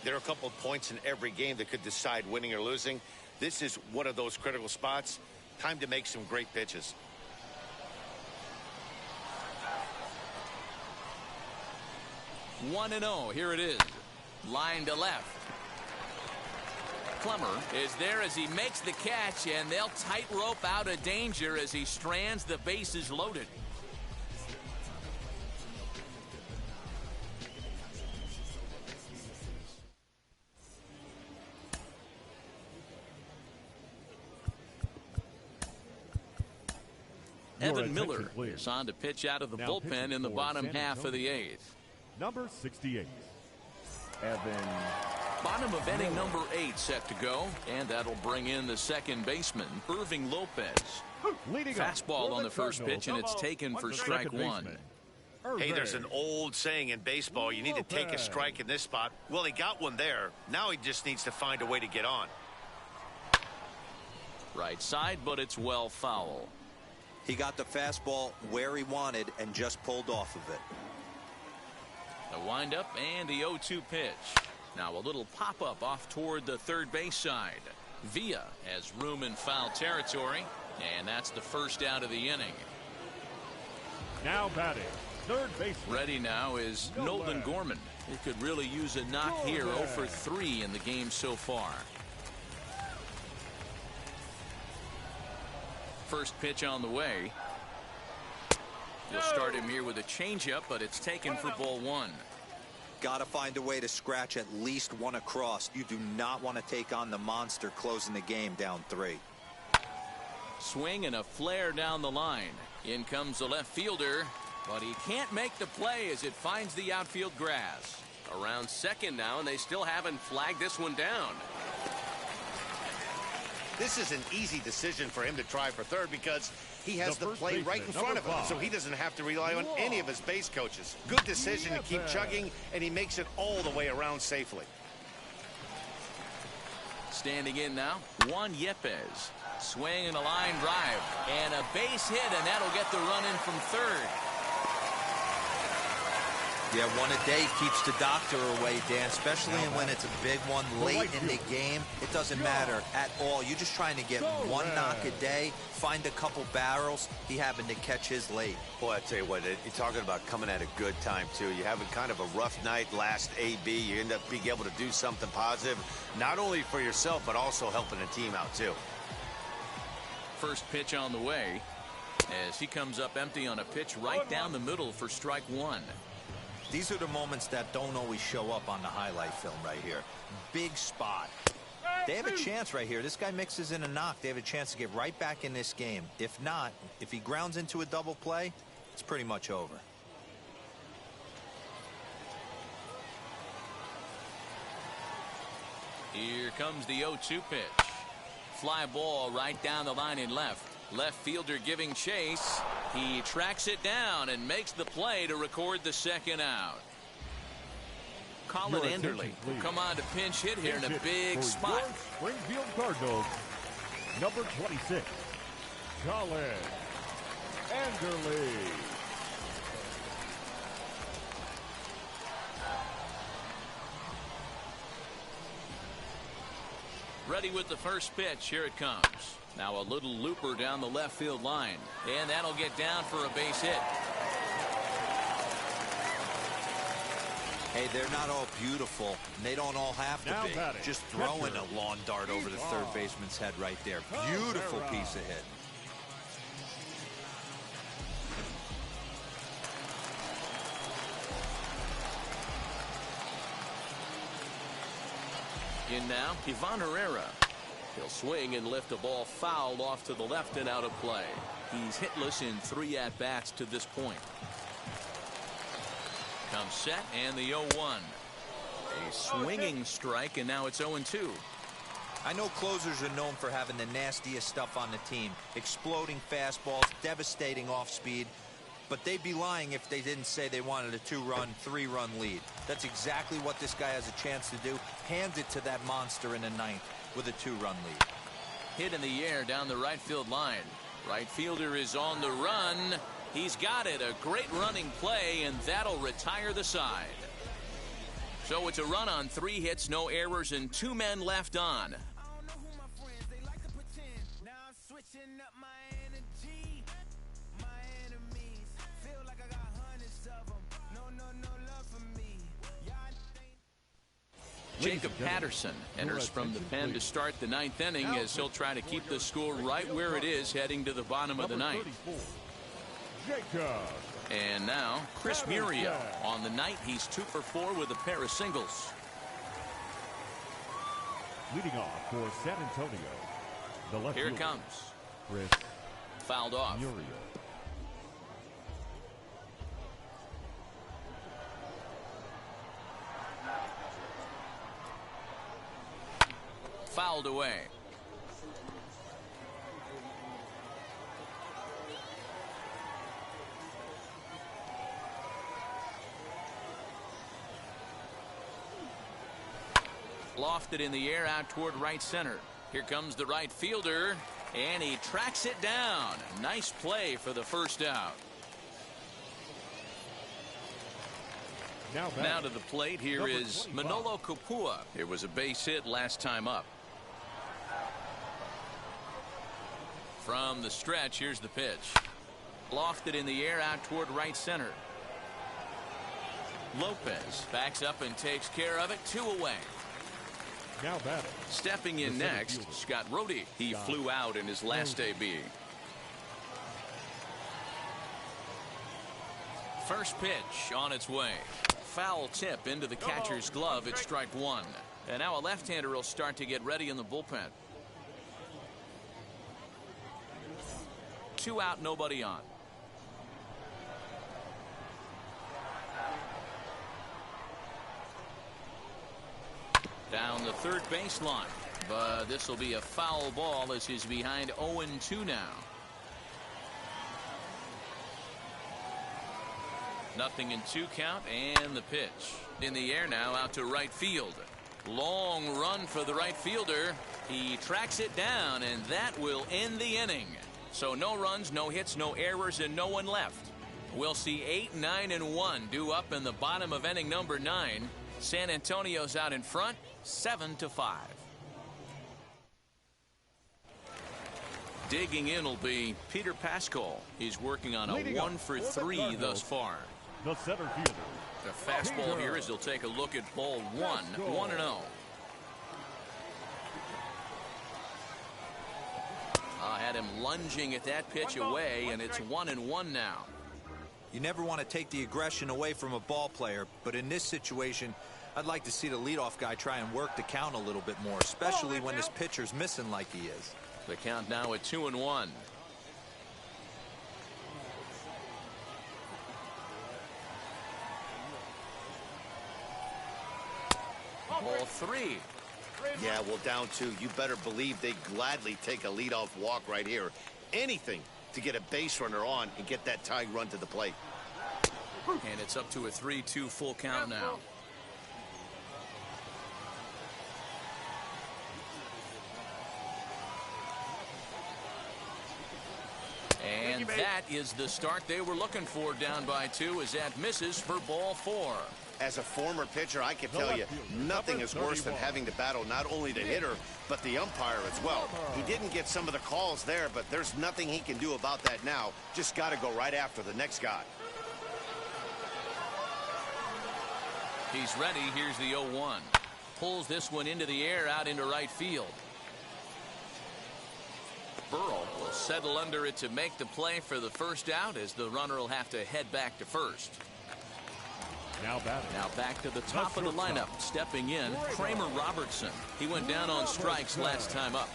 There are a couple of points in every game that could decide winning or losing. This is one of those critical spots. Time to make some great pitches. One and 0. Here it is. Line to left. Plummer is there as he makes the catch, and they'll tightrope out of danger as he strands the bases loaded. Evan Miller is on to pitch out of the bullpen in the bottom half of the 8th. Number 68, Evan. Bottom of inning number 8 set to go, and that'll bring in the 2nd baseman, Irving Lopez. Fastball on the first pitch, and it's taken for strike 1. Hey, there's an old saying in baseball, you need to take a strike in this spot. Well, he got one there. Now he just needs to find a way to get on. Right side, but it's well foul. He got the fastball where he wanted and just pulled off of it. The windup and the 0-2 pitch. Now a little pop-up off toward the 3rd base side. Villa has room in foul territory, and that's the 1st out of the inning. Now batting, 3rd base. Ready now is Nolan Gorman. He could really use a knock here. 0 for 3 in the game so far. First pitch on the way. He'll start him here with a changeup, but it's taken for ball 1. Got to find a way to scratch at least 1 across. You do not want to take on the monster closing the game down 3. Swing and a flare down the line. In comes the left fielder, but he can't make the play as it finds the outfield grass. Around 2nd now, and they still haven't flagged this one down. This is an easy decision for him to try for 3rd because he has the play right in front of him, so he doesn't have to rely on any of his base coaches. Good decision to keep chugging, and he makes it all the way around safely. Standing in now, Juan Yepes. Swing and a line drive, and a base hit, and that'll get the run in from 3rd. Yeah, 1 a day keeps the doctor away, Dan, especially when it's a big one late in the game. It doesn't matter at all. You're just trying to get 1 knock a day, find a couple barrels. He happened to catch his late. Boy, I tell you what, you're talking about coming at a good time, too. You're having kind of a rough night last AB. You end up being able to do something positive, not only for yourself, but also helping the team out, too. First pitch on the way as he comes up empty on a pitch right down the middle for strike 1. These are the moments that don't always show up on the highlight film right here. Big spot. They have a chance right here. This guy mixes in a knock. They have a chance to get right back in this game. If not, if he grounds into a double play, it's pretty much over. Here comes the 0-2 pitch. Fly ball right down the line in left. Left fielder giving chase. He tracks it down and makes the play to record the 2nd out. Colin Enderley will come on to pinch hit here in a big spot. Springfield Cardinals, number 26, Colin Enderley. Ready with the first pitch. Here it comes. Now a little looper down the left field line, and that'll get down for a base hit. Hey, they're not all beautiful, and they don't all have to be. Just throwing a lawn dart over the 3rd baseman's head right there. Beautiful piece of hit. In now, Ivan Herrera. He'll swing and lift a ball fouled off to the left and out of play. He's hitless in 3 at-bats to this point. Comes set and the 0-1. A swinging strike, and now it's 0-2. I know closers are known for having the nastiest stuff on the team. Exploding fastballs, devastating off-speed. But they'd be lying if they didn't say they wanted a 2-run, 3-run lead. That's exactly what this guy has a chance to do. Hand it to that monster in the 9th with a 2-run lead. Hit in the air down the right field line. Right fielder is on the run. He's got it. A great running play, and that'll retire the side. So it's a run on 3 hits, no errors, and 2 men left on. Jacob Patterson enters from the pen to start the 9th inning as he'll try to keep the score right where it is heading to the bottom of the 9th. And now Chris Muriel. On the night, he's 2 for 4 with a pair of singles. Leading off for San Antonio, the left Here it fielder, comes. Chris Fouled off. Muriel. Fouled away. Lofted in the air out toward right center. Here comes the right fielder, and he tracks it down. Nice play for the first out. Now to the plate, here is Manolo Kopua. It was a base hit last time up. From the stretch, here's the pitch. Lofted in the air out toward right center. Lopez backs up and takes care of it. 2 away. Now batting. Stepping in next, Scott Rohde. He flew out in his last AB. First pitch on its way. Foul tip into the catcher's glove. It's strike 1. And now a left-hander will start to get ready in the bullpen. 2 out, nobody on. Down the third baseline. But this will be a foul ball as he's behind 0-2 now. Nothing in 2 count, and the pitch. In the air now out to right field. Long run for the right fielder. He tracks it down, and that will end the inning. So no runs, no hits, no errors, and no one left. We'll see 8, 9, and 1 due up in the bottom of inning number 9. San Antonio's out in front, 7-5. Digging in will be Peter Pascal. He's working on a 1 for 3 thus far. The center fielder. The fastball here as he'll take a look at ball 1, 1-0. Had him lunging at that pitch away, and it's 1-1 now. You never want to take the aggression away from a ball player, but in this situation, I'd like to see the leadoff guy try and work the count a little bit more, especially when his pitcher's missing like he is. The count now at 2-1. Ball 3. Yeah, well, down 2. You better believe they gladly take a leadoff walk right here. Anything to get a base runner on and get that tying run to the plate. And it's up to a 3-2 full count now. And that is the start they were looking for, down by 2, as that misses for ball 4. As a former pitcher, I can tell you, nothing is worse than having to battle not only the hitter, but the umpire as well. He didn't get some of the calls there, but there's nothing he can do about that now. Just got to go right after the next guy. He's ready. Here's the 0-1. Pulls this one into the air out into right field. Burrell will settle under it to make the play for the first out, as the runner will have to head back to first. Now back to the top of the lineup. Stepping in, Kramer Robertson. He went down on strikes last time up.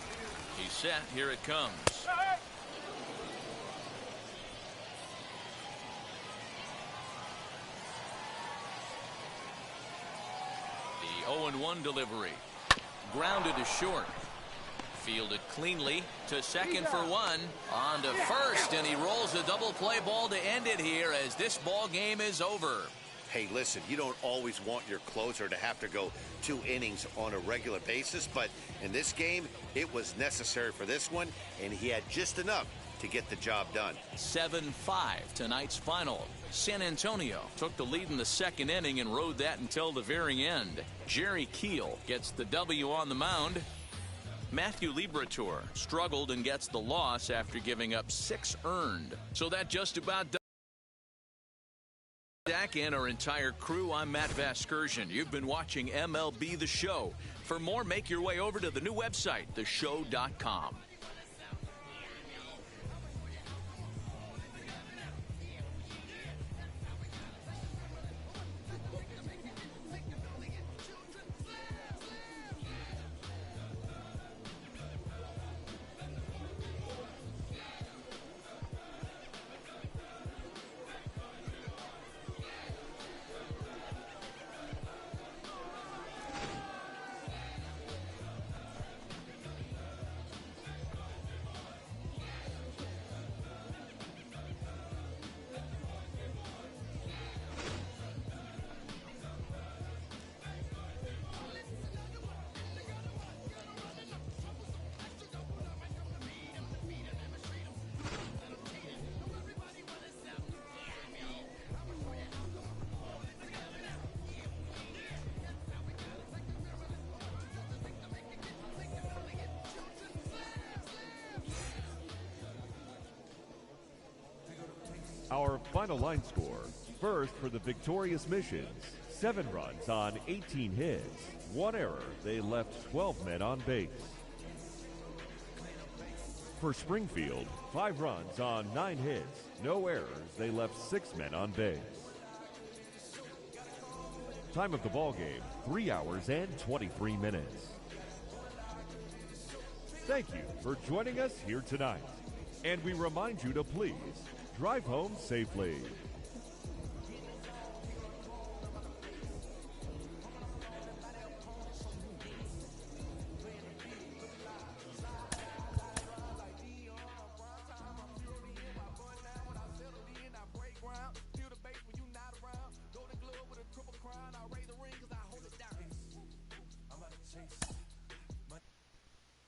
He's set. Here it comes. The 0-1 delivery. Grounded to short. Fielded cleanly to second for one. On to first, and he rolls a double play ball to end it here as this ball game is over. Hey, listen, you don't always want your closer to have to go 2 innings on a regular basis, but in this game, it was necessary for this one, and he had just enough to get the job done. 7-5, tonight's final. San Antonio took the lead in the second inning and rode that until the very end. Jerry Keel gets the W on the mound. Matthew Liberatore struggled and gets the loss after giving up 6 earned. So that just about does Dak and our entire crew. I'm Matt Vasgersian. You've been watching MLB The Show. For more, make your way over to the new website, theshow.com. Our final line score. First for the victorious Missions. 7 runs on 18 hits. 1 error. They left 12 men on base. For Springfield, 5 runs on 9 hits. No errors. They left 6 men on base. Time of the ball game, 3 hours and 23 minutes. Thank you for joining us here tonight. And we remind you to please drive home safely.